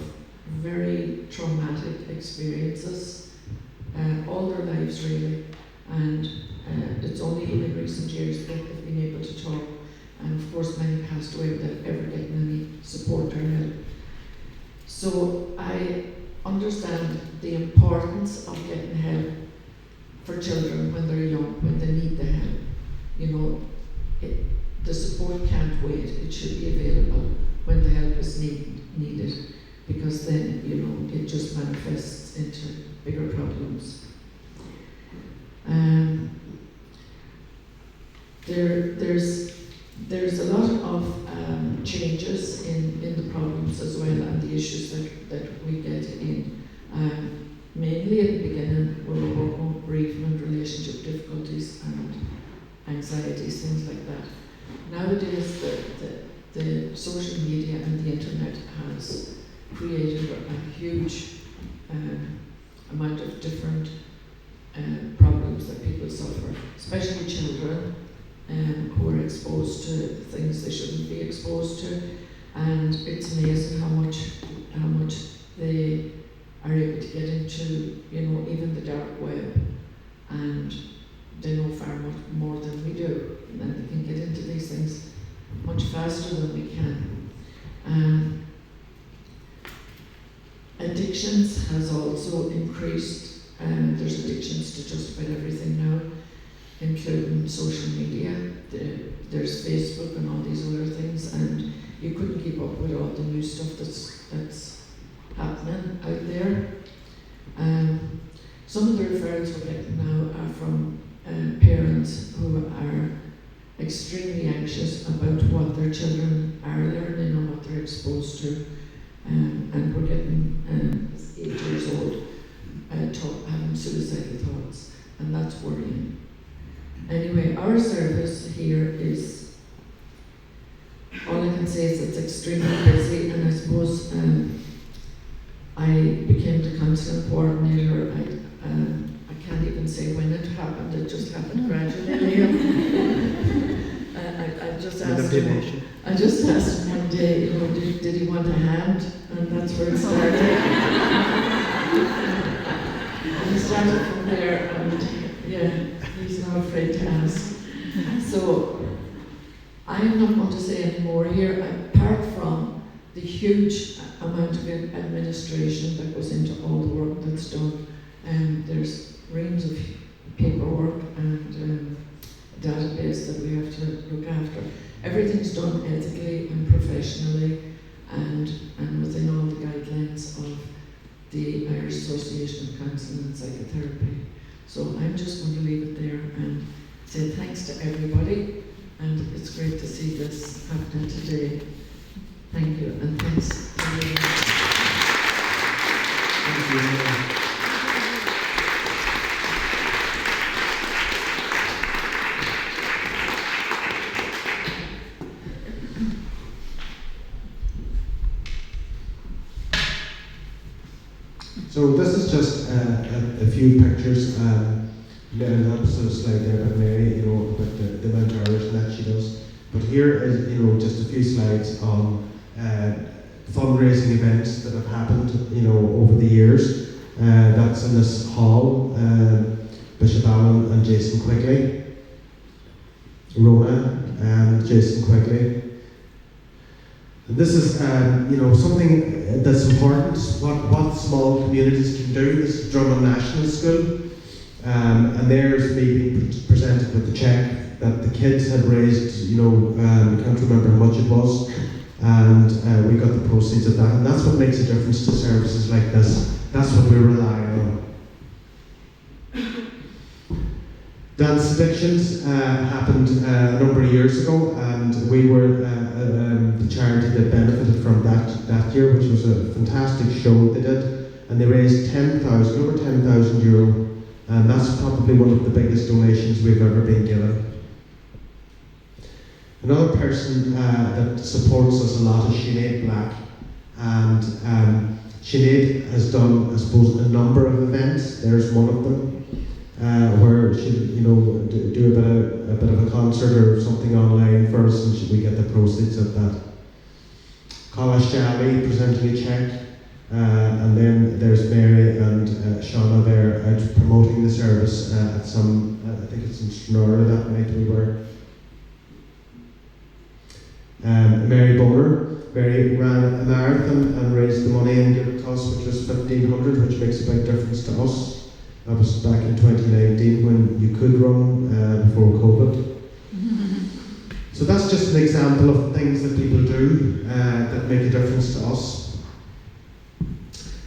very traumatic experiences all their lives really, and it's only in recent years that they've been able to talk, and of course many passed away without ever getting any support or help. So I understand the importance of getting help for children when they're young, when they need the help. You know, the support can't wait. It should be available when the help is needed, because then, you know, it just manifests into bigger problems. There's a lot of changes in the problems as well, and the issues that we get in. Mainly at the beginning, we were working on bereavement, relationship difficulties, and anxieties, things like that. Nowadays, the social media and the internet has created a huge amount of different problems that people suffer, especially children who are exposed to things they shouldn't be exposed to, and it's amazing how much they are able to get into, you know, even the dark web, and they know far much more than we do, and they can get into these things much faster than we can. Addictions has also increased, and there's addictions to just about everything now, including social media. There's Facebook and all these other things, and you couldn't keep up with all the new stuff that's happening out there. Some of the referrals we're getting now are from parents who are extremely anxious about what their children are learning and what they're exposed to. And we're getting 8 years old having suicidal thoughts, and that's worrying. Anyway, our service here is, all I can say is it's extremely busy, and I suppose I became the counselling coordinator. I can't even say when it happened, it just happened gradually. I I just asked him. I just asked him one day, you know, did he want a hand? And that's where it started. And he started from there, and yeah, he's not afraid to ask. So I'm not going to say any more here, apart from the huge amount of administration that goes into all the work that's done. There's reams of paperwork and database that we have to look after. Everything's done ethically and professionally and within all the guidelines of the Irish Association of Counselling and Psychotherapy. So I'm just going to leave it there and say thanks to everybody, and it's great to see this happening today. Thank you, and thanks to you. Thank you. So this is just a few pictures. And that's sort of slide there about Mary, you know, about the amount of Irish that she does. But here is, you know, just a few slides on fundraising events that have happened, you know, over the years. That's in this hall. Bishop Allen and Jason Quigley, Rona and Jason Quigley. And this is, you know, something that's important. What small communities can do. This is Drummond National School. And there's me being presented with the cheque that the kids had raised, you know, I can't remember how much it was, and we got the proceeds of that, and that's what makes a difference to services like this. That's what we rely on. Dance Addictions happened a number of years ago, and we were the charity that benefited from that year, which was a fantastic show they did, and they raised over 10,000 euro. And that's probably one of the biggest donations we've ever been given. Another person that supports us a lot is Sinead Black. And Sinead has done, I suppose, a number of events. There's one of them where she, you know, do a bit of a concert or something online for us, and we get the proceeds of that. Kalash Jali presenting a cheque. And then there's Mary and Shauna there out promoting the service at some, I think it's in Stranora that night we were. Mary Boner. Mary ran a marathon and raised the money and gave it to us, which was 1,500, which makes a big difference to us. That was back in 2019 when you could run before COVID. So that's just an example of things that people do that make a difference to us.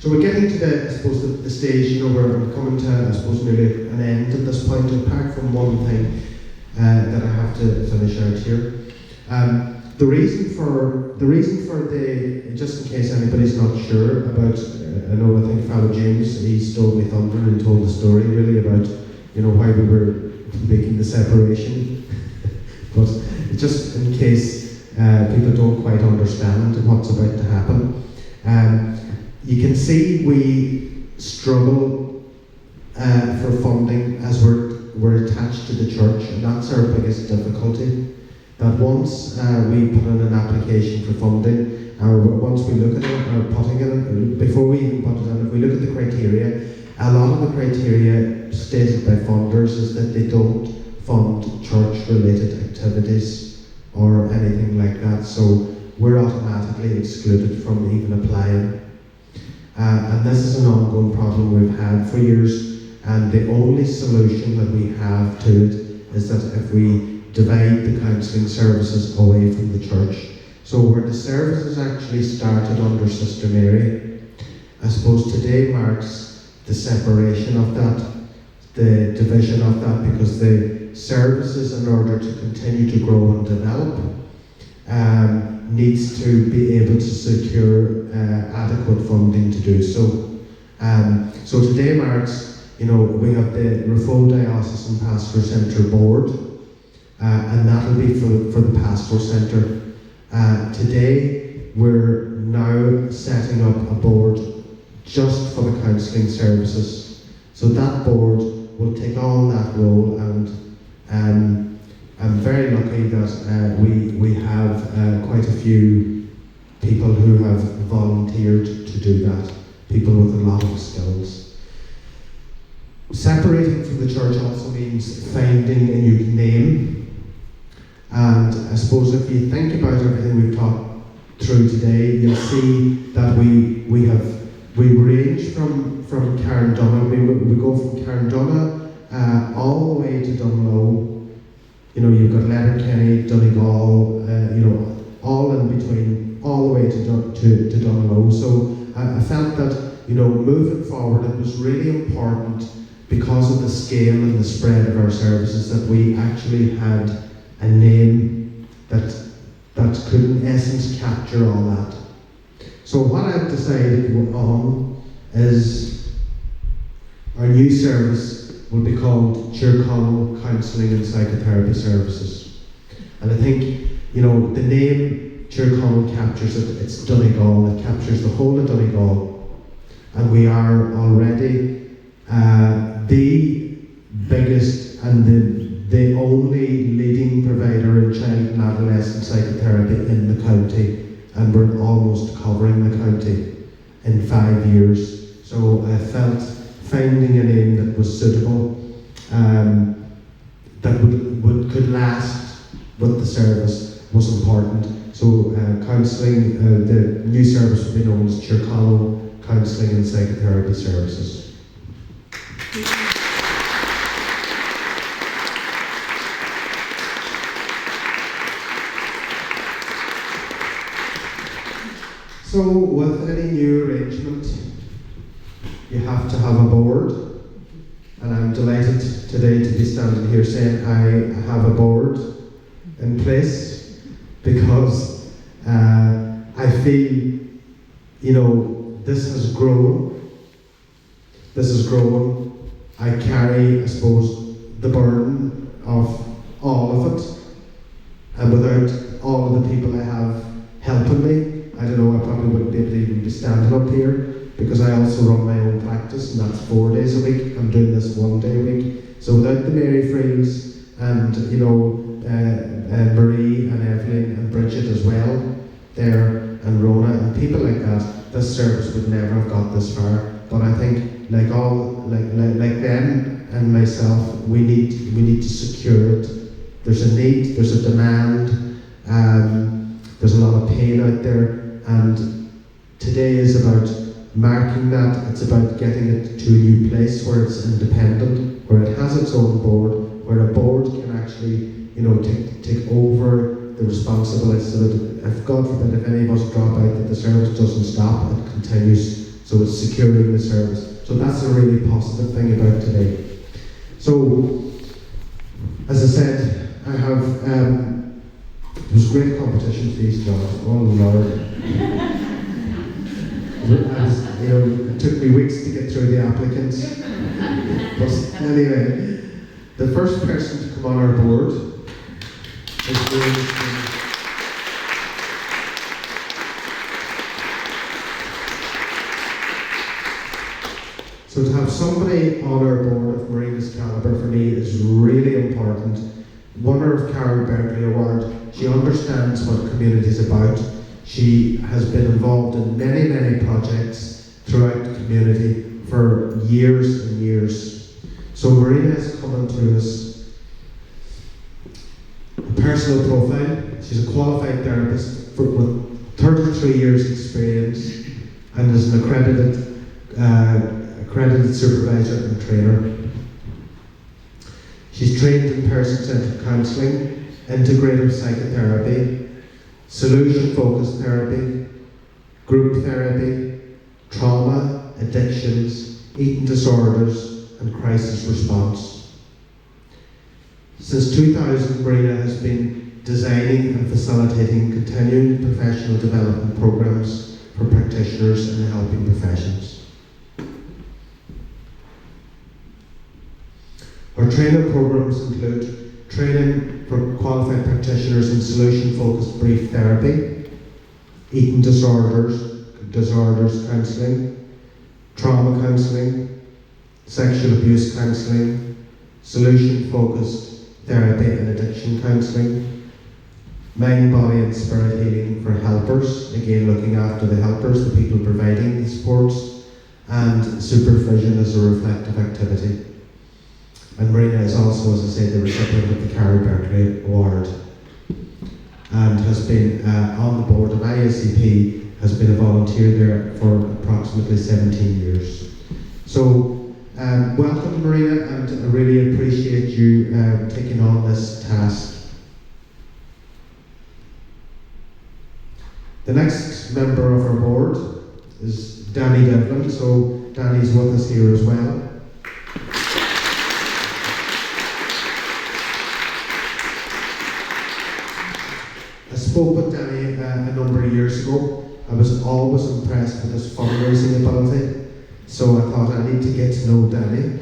So we're getting to the stage, you know, where we're coming to, I suppose, nearly an end at this point, apart from one thing that I have to finish out here. The reason for the, just in case anybody's not sure about, I think Father James, he stole my thunder and told the story really about, you know, why we were making the separation. But just in case people don't quite understand what's about to happen. You can see we struggle for funding as we're attached to the church, and that's our biggest difficulty. That once we put in an application for funding, or once we look at it, or putting it in, before we even put it in, if we look at the criteria, a lot of the criteria stated by funders is that they don't fund church-related activities or anything like that, so we're automatically excluded from even applying. And this is an ongoing problem we've had for years, and the only solution that we have to it is that if we divide the counselling services away from the church. So where the services actually started under Sister Mary, I suppose today marks the separation of that, the division of that, because the services, in order to continue to grow and develop, needs to be able to secure adequate funding to do so. So today marks, you know, we have the Rafo Diocesan Pastoral Centre Board, and that'll be for the Pastoral Centre. Today we're now setting up a board just for the counselling services. So that board will take on that role and I'm very lucky that we have quite a few people who have volunteered to do that, people with a lot of skills. Separating from the church also means finding a new name, and I suppose if you think about everything we've talked through today, you'll see that we range from Carndonagh. We go from Carndonagh all the way to Dunlow. You know, you've got Letterkenny, Donegal, all in between, all the way to Dunlow. So I felt that, moving forward, it was really important, because of the scale and the spread of our services, that we actually had a name that could in essence capture all that. So what I've decided on is our new service will be called Tir Chonaill Counselling and Psychotherapy Services. And I think, the name Tir Chonaill captures it. It's Donegal. It captures the whole of Donegal. And we are already the biggest and the only leading provider in child and adolescent psychotherapy in the county, and we're almost covering the county in 5 years. So I felt finding a name that was suitable, that could last with the service, was important. So counselling, the new service will be known as Tir Chonaill Counselling and Psychotherapy Services. So with any new arrangement, you have to have a board, and I'm delighted today to be standing here saying I have a board in place, because I feel, this has grown. This has grown. I carry, I suppose, the burden of all of it, and without all of the people I have helping me, I don't know, I probably wouldn't be able to even be standing up here, because I also run my own practice, and that's 4 days a week. I'm doing this 1 day a week. So without the Mary Freels and, Marie and Evelyn and Bridget as well, there, and Rona and people like that, this service would never have got this far. But I think, like them and myself, we need to secure it. There's a need, there's a demand, there's a lot of pain out there, and today is about marking that. It's about getting it to a new place where it's independent, where it has its own board, where a board can actually, take over the responsibility, so that if God forbid, if any of us drop out, that the service doesn't stop, it continues. So it's securing the service. So that's a really positive thing about today. So, as I said, I have, it was great competition for these jobs. Oh Lord. It took me weeks to get through the applicants. But anyway, the first person to come on our board is James. So to have somebody on our board of Marina's calibre for me is really important. Winner of Carol Berkeley Award. She understands what community is about. She has been involved in many, many projects throughout the community for years and years. So Marina is coming to us. A personal profile. She's a qualified therapist with 33 years experience and is an accredited supervisor and trainer. She's trained in person-centered counselling, integrative psychotherapy, solution-focused therapy, group therapy, trauma, addictions, eating disorders, and crisis response. Since 2000, Marina has been designing and facilitating continuing professional development programs for practitioners in the helping professions. Our training programs include training for qualified practitioners in solution-focused brief therapy, eating disorders counselling, trauma counselling, sexual abuse counselling, solution-focused therapy and addiction counselling, mind, body and spirit healing for helpers, again looking after the helpers, the people providing the supports, and supervision as a reflective activity. And Marina is also, as I said, the recipient of the Carrie Berkeley Award, and has been on the board of IACP, has been a volunteer there for approximately 17 years. So welcome Marina, and I really appreciate you taking on this task. The next member of our board is Danny Devlin, so Danny's with us here as well. I spoke with Danny a number of years ago. I was always impressed with his fundraising ability, so I thought I need to get to know Danny.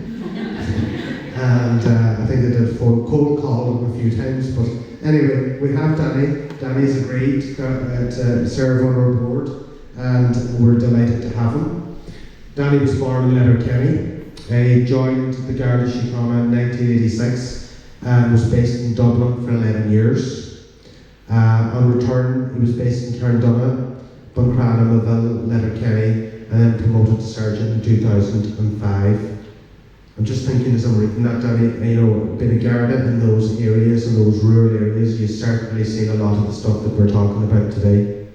And I think I did cold call him a few times, but anyway, we have Danny. Danny's agreed to serve on our board, and we're delighted to have him. Danny was born in Letterkenny. He joined the Garda Síochána in 1986 and was based in Dublin for 11 years. On return, he was based in Carndonagh, Buncrana, Moville, Letterkenny, and then promoted to sergeant in 2005. I'm just thinking as I'm reading that, Danny, being a Garda in those areas, in those rural areas, you've certainly seen a lot of the stuff that we're talking about today.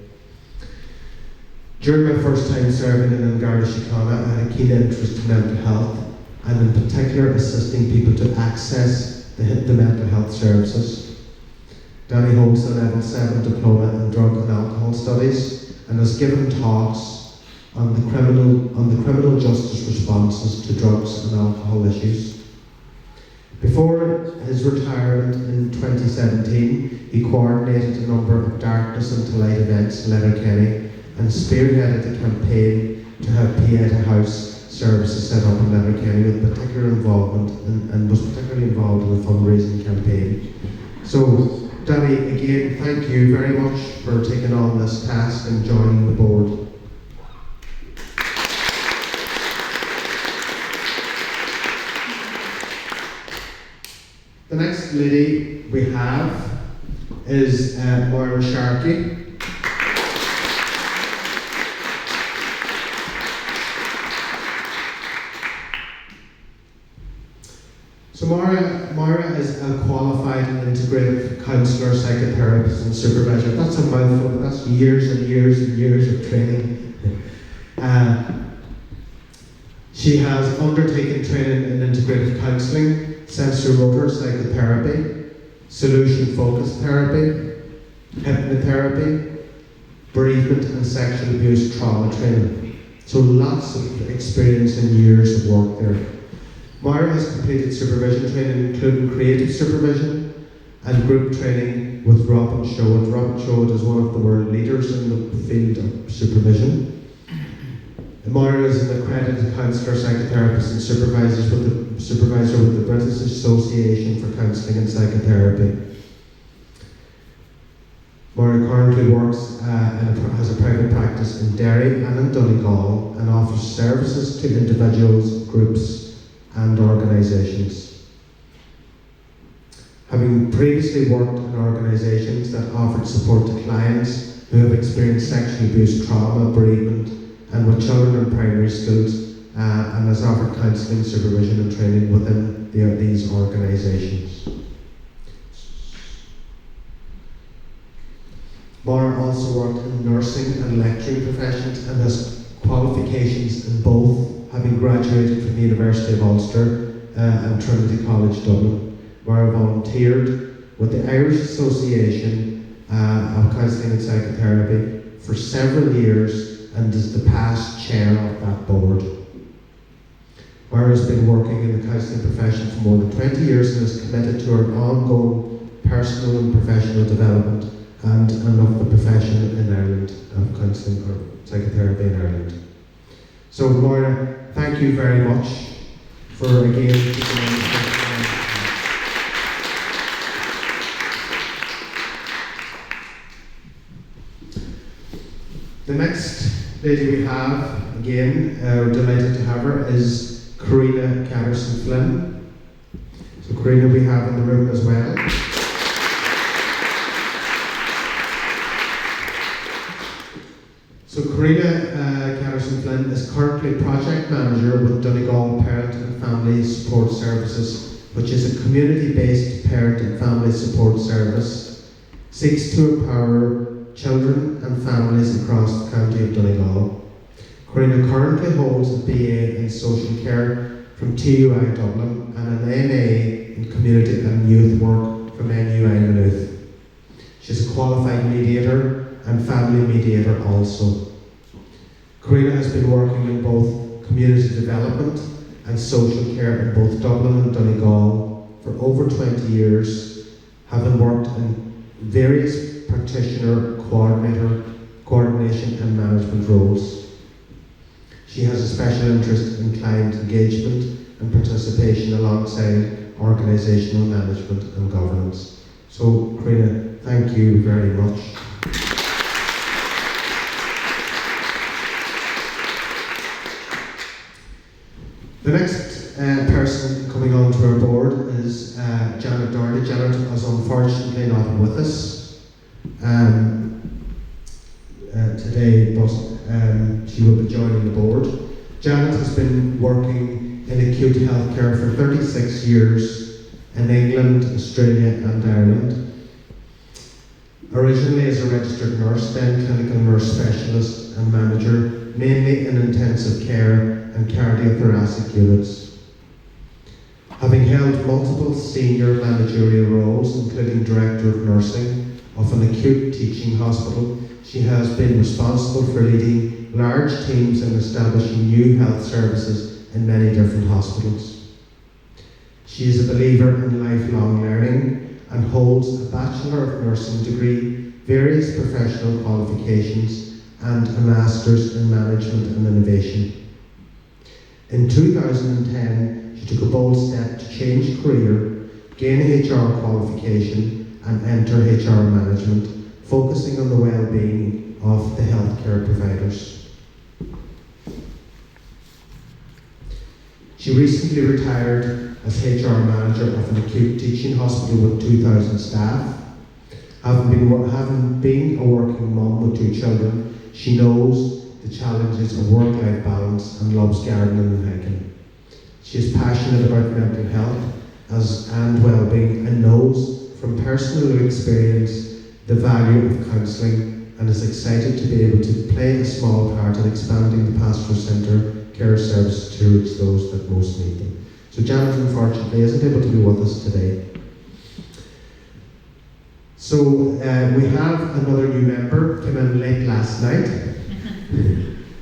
During my first time serving in Garda Síochána, I had a keen interest in mental health, and in particular assisting people to access the mental health services. Danny holds a level 7 diploma in drug and alcohol studies and has given talks on the criminal justice responses to drugs and alcohol issues. Before his retirement in 2017, he coordinated a number of darkness into light events in Letterkenny and spearheaded a campaign to have Pieta House services set up in Letterkenny with particular involvement and was particularly involved in the fundraising campaign. So, Danny, again, thank you very much for taking on this task and joining the board. The next lady we have is Moira Sharkey. So Moira is a qualified integrative counsellor, psychotherapist and supervisor. That's a mouthful, but that's years and years and years of training. She has undertaken training in integrative counselling, sensorimotor psychotherapy, solution-focused therapy, hypnotherapy, bereavement and sexual abuse trauma training. So lots of experience and years of work there. Moira has completed supervision training, including creative supervision and group training with Robin Showett. Robin Showett is one of the world leaders in the field of supervision. Moira is an accredited counsellor, psychotherapist and supervisor with the British Association for Counselling and Psychotherapy. Moira currently works has a private practice in Derry and in Donegal and offers services to individuals, groups and organisations. Having previously worked in organisations that offered support to clients who have experienced sexual abuse, trauma, bereavement, and with children in primary schools, and has offered counselling, supervision and training within these organisations. Moira also worked in nursing and lecturing professions and has qualifications in both, having graduated from the University of Ulster and Trinity College Dublin. Moira volunteered with the Irish Association of Counselling and Psychotherapy for several years and is the past chair of that board. Moira has been working in the counselling profession for more than 20 years and is committed to her ongoing personal and professional development and of the profession in Ireland of counselling or psychotherapy in Ireland. So Moira, thank you very much for again taking on this. The next lady we have, again, we're delighted to have her, is Karina Catterson Flynn. So Karina we have in the room as well. So Karina Catterson-Flynn is currently project manager with Donegal Parent and Family Support Services, which is a community-based parent and family support service, seeks to empower children and families across the county of Donegal. Karina currently holds a BA in social care from TUI Dublin and an MA in community and youth work from NUI Maynooth. She's a qualified mediator and family mediator also. Karina has been working in both community development and social care in both Dublin and Donegal for over 20 years, having worked in various practitioner, coordination and management roles. She has a special interest in client engagement and participation alongside organisational management and governance. So, Karina, thank you very much. The next person coming onto our board is Janet Doherty. Janet is unfortunately not with us today, but she will be joining the board. Janet has been working in acute healthcare for 36 years in England, Australia and Ireland. Originally as a registered nurse, then clinical nurse specialist and manager, mainly in intensive care and cardiothoracic units. Having held multiple senior managerial roles, including Director of Nursing of an acute teaching hospital, she has been responsible for leading large teams and establishing new health services in many different hospitals. She is a believer in lifelong learning and holds a Bachelor of Nursing degree, various professional qualifications, and a Master's in Management and Innovation. In 2010, she took a bold step to change career, gain HR qualification, and enter HR management, focusing on the well-being of the healthcare providers. She recently retired as HR manager of an acute teaching hospital with 2,000 staff. Having been a working mum with 2 children, she knows the challenges of work-life balance and loves gardening and hiking. She is passionate about mental health and well-being and knows from personal experience the value of counselling and is excited to be able to play a small part in expanding the Pastoral Centre care service to reach those that most need them. So Janet unfortunately isn't able to be with us today. So we have another new member come in late last night.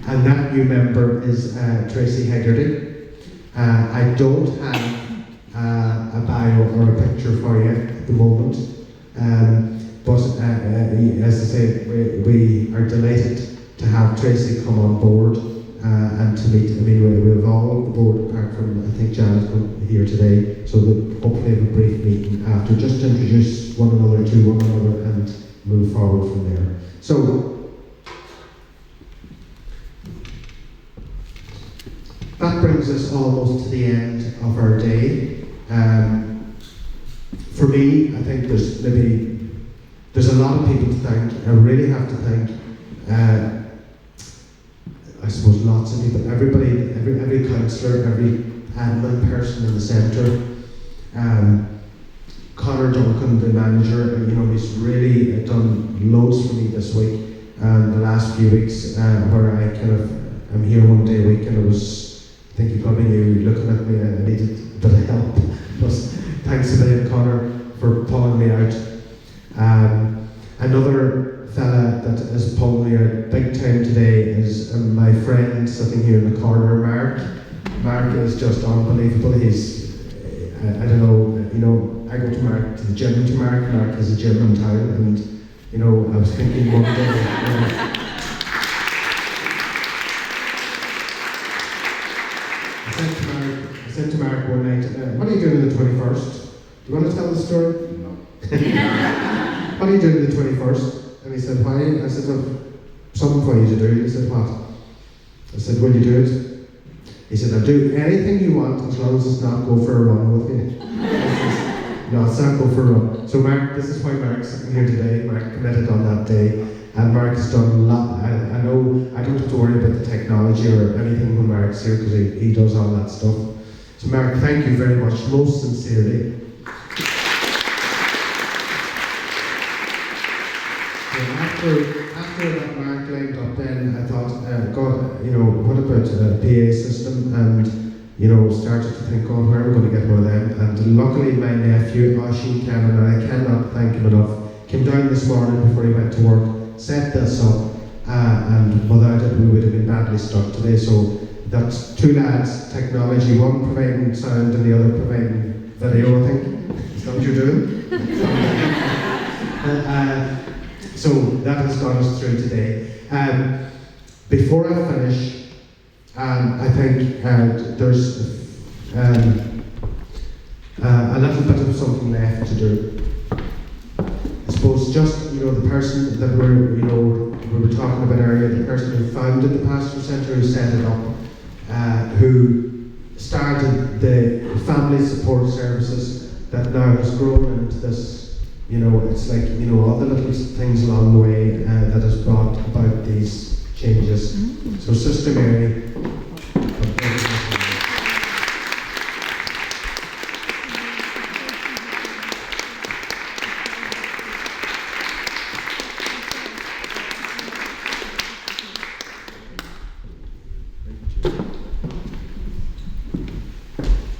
And that new member is Tracy Hegarty. I don't have a bio or a picture for you at the moment, but as I say, we are delighted to have Tracy come on board and to meet. I mean, we have all the board apart from I think Janet here today, so we'll hopefully have a brief meeting after, just to introduce one another to one another and move forward from there. So. That brings us almost to the end of our day. For me, I think there's a lot of people to thank. I really have to thank, I suppose, lots of people, everybody, every counsellor, every admin person in the centre. Conor Duncan, the manager, he's really done loads for me this week and the last few weeks, where I'm here one day a week and I think you probably knew looking at me I needed a bit of help. But thanks a million, Conor, for pulling me out. Another fella that is pulling me out big time today is my friend sitting here in the corner, Mark. Mark is just unbelievable. He's, I don't know, I go to Mark, to the gym to Mark. Mark has a gym in town, and I was thinking one day. I said to Mark one night, what are you doing on the 21st? Do you want to tell the story? No. What are you doing on the 21st? And he said, why? I said, something for you to do. He said, what? I said, will you do it? He said, I'll do anything you want as long as it's not go for a run with me. No, it's not go for a run. So Mark, this is why Mark's sitting here today. Mark committed on that day. And Mark has done a lot. I know I don't have to worry about the technology or anything when Mark's here because he does all that stuff. So Mark, thank you very much, most sincerely. After that Mark lined up then, I thought, God, what about a PA system? And, started to think, God, where am I going to get one of them? And luckily my nephew, Oisin Cannon, and I cannot thank him enough, came down this morning before he went to work, set this up, and without it we would have been badly stuck today. So that's two lads, technology, one providing sound and the other providing video, I think. Is that what you're doing? So that has got us through today. Before I finish, I think there's a little bit of something left to do. I suppose just the person that we were talking about earlier, the person who founded the Pastoral Centre, who set it up, who started the family support services that now has grown into this. It's like all the little things along the way that has brought about these changes. So Sister Mary.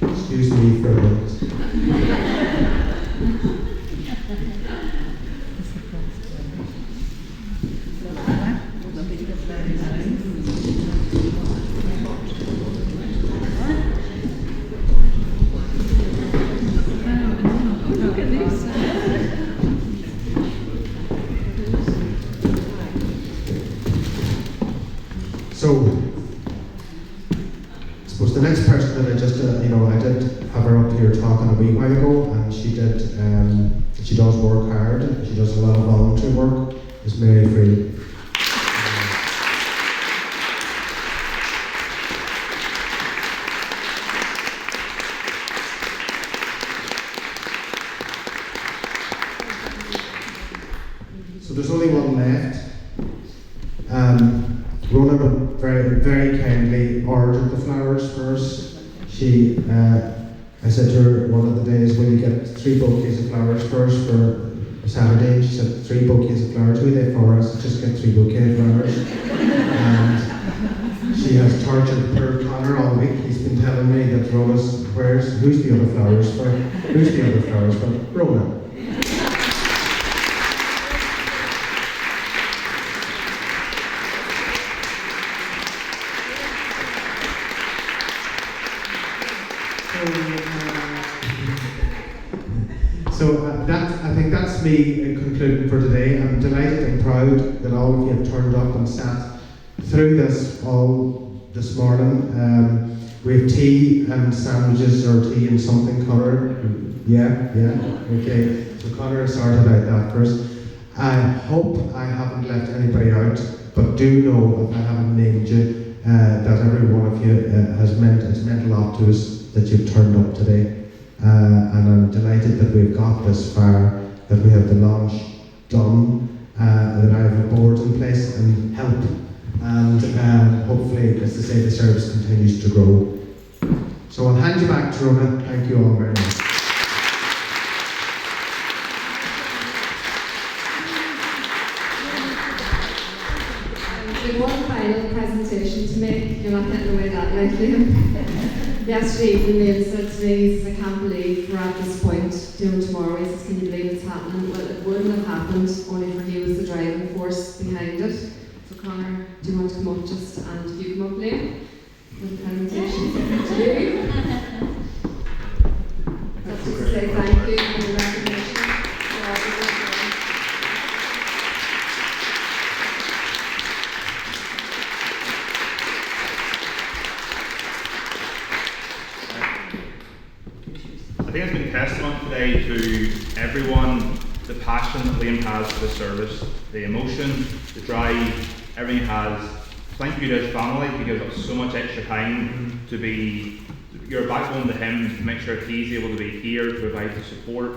Excuse me for a minute. So, I suppose the next person that I just, I did have her up here talking a wee while ago, and she does work hard, she does a lot of volunteer work, is Mary Freeland. So there's only one left. Rona very, very kindly ordered the flowers for us. I said to her one of the days, will you get 3 bouquets of flowers first for Saturday? She said, 3 bouquets of flowers, will they for us? Just get 3 bouquets of flowers. And she has tortured poor Connor all week. He's been telling me that Rona's, who's the other flowers for? Who's the other flowers for? Rona. So I think that's me concluding for today. I'm delighted and proud that all of you have turned up and sat through this all this morning. We have tea and sandwiches or tea and something, Connor. Yeah, okay. So Connor sorted out that first. I hope I haven't left anybody out, but do know, if I haven't named you, that every one of you it's meant a lot to us that you've turned up today. And I'm delighted that we've got this far, that we have the launch done, that I have a board in place and help, and hopefully, as I say, the service continues to grow. So I'll hand you back to Rona. Thank you all very much. One final presentation to make. You're not getting away that lightly. Yesterday evening, Neil said to me, he says, I can't believe we're at this point, tomorrow. He says, can you believe it's happening? Well, it wouldn't have happened, only for he was the driving force behind it. So Connor, do you want to come up and you come up, Liam, with the presentation to you? That's just to say thank you for the recognition for all the work done. I think it's been testament today to everyone, the passion that Liam has for the service, the emotion, the drive, everything he has. thank you to his family. He gives up so much extra time to be your backbone to him, to make sure he's able to be here to provide the support,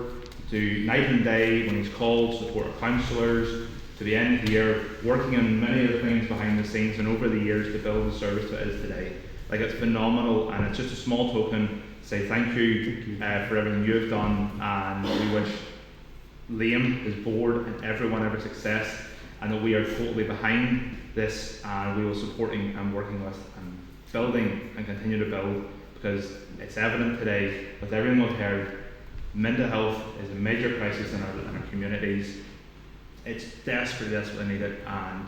to night and day when he's called, support our counsellors, to the end here, working on many of the things behind the scenes and over the years to build the service that it is today. Like, it's phenomenal, and it's just a small token to say thank you for everything you have done, and we wish Liam, his board, and everyone every success, and that we are totally behind this, and we will support him and working with and building and continue to build, because it's evident today with everything we've heard, mental health is a major crisis in our communities. It's desperately needed, and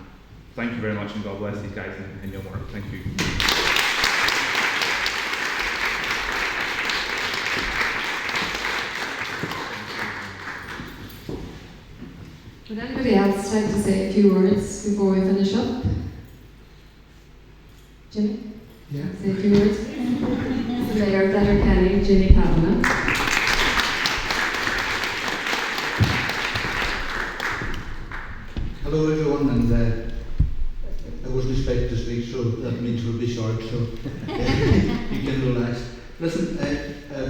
thank you very much, and God bless these guys and continue your work. Thank you. Would anybody else like to say a few words before we finish up? Jimmy? Yeah. Say a few words. The Mayor of Letterkenny, Ginny Pavana. Hello everyone, and I wasn't expected to speak, so that means we'll be short, so you can relax. Listen,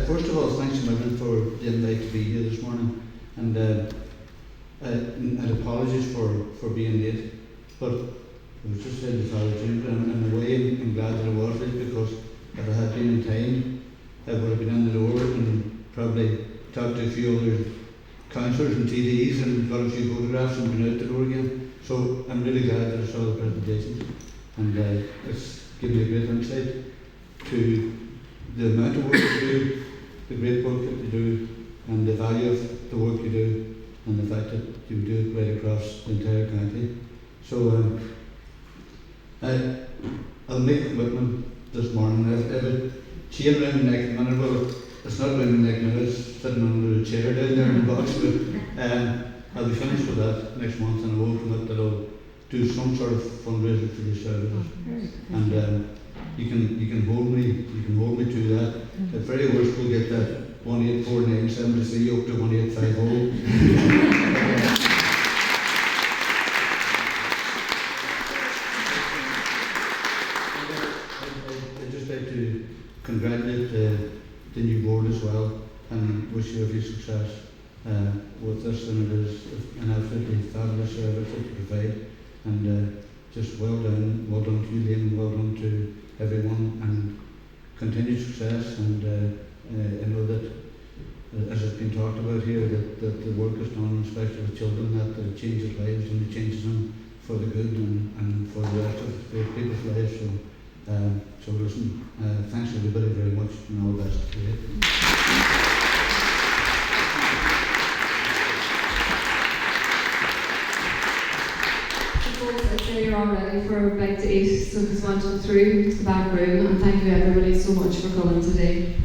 first of all, thanks a million for the invite to be here this morning, and apologies for being late, but I was just saying to Father Jim, in a way I'm glad that I was late, because if I had been in time, I would have been in the door and probably talked to a few other councillors and TDs and got a few photographs and been out the door again. So I'm really glad that I saw the presentation, and it's given me a great insight to the amount of work you do, the great work that you do, and the value of the work you do, and the fact that you do it right across the entire county. So I'll make a commitment this morning. If it chain round the neck minute, well, it's not round the neck now, it's sitting under a chair down there in the box, but I'll be finished with that next month, and I will commit that I'll do some sort of fundraiser for the service. And you can hold me to that. At very worst, we'll get that 184973 up to 1850. I'd just like to congratulate the new board as well, and wish you every success with this, and it is an absolutely fabulous service that you provide, and just well done to you, Liam, and well done to everyone, and continued success. And I know that, as has been talked about here, that the work is done, especially with children, that it changes lives, and it changes them for the good and for the rest of the people's lives. So listen, thanks everybody very much, and all the best. I'd say you're all ready for a bite to eat, so just wander through to the back room, and thank you everybody so much for coming today.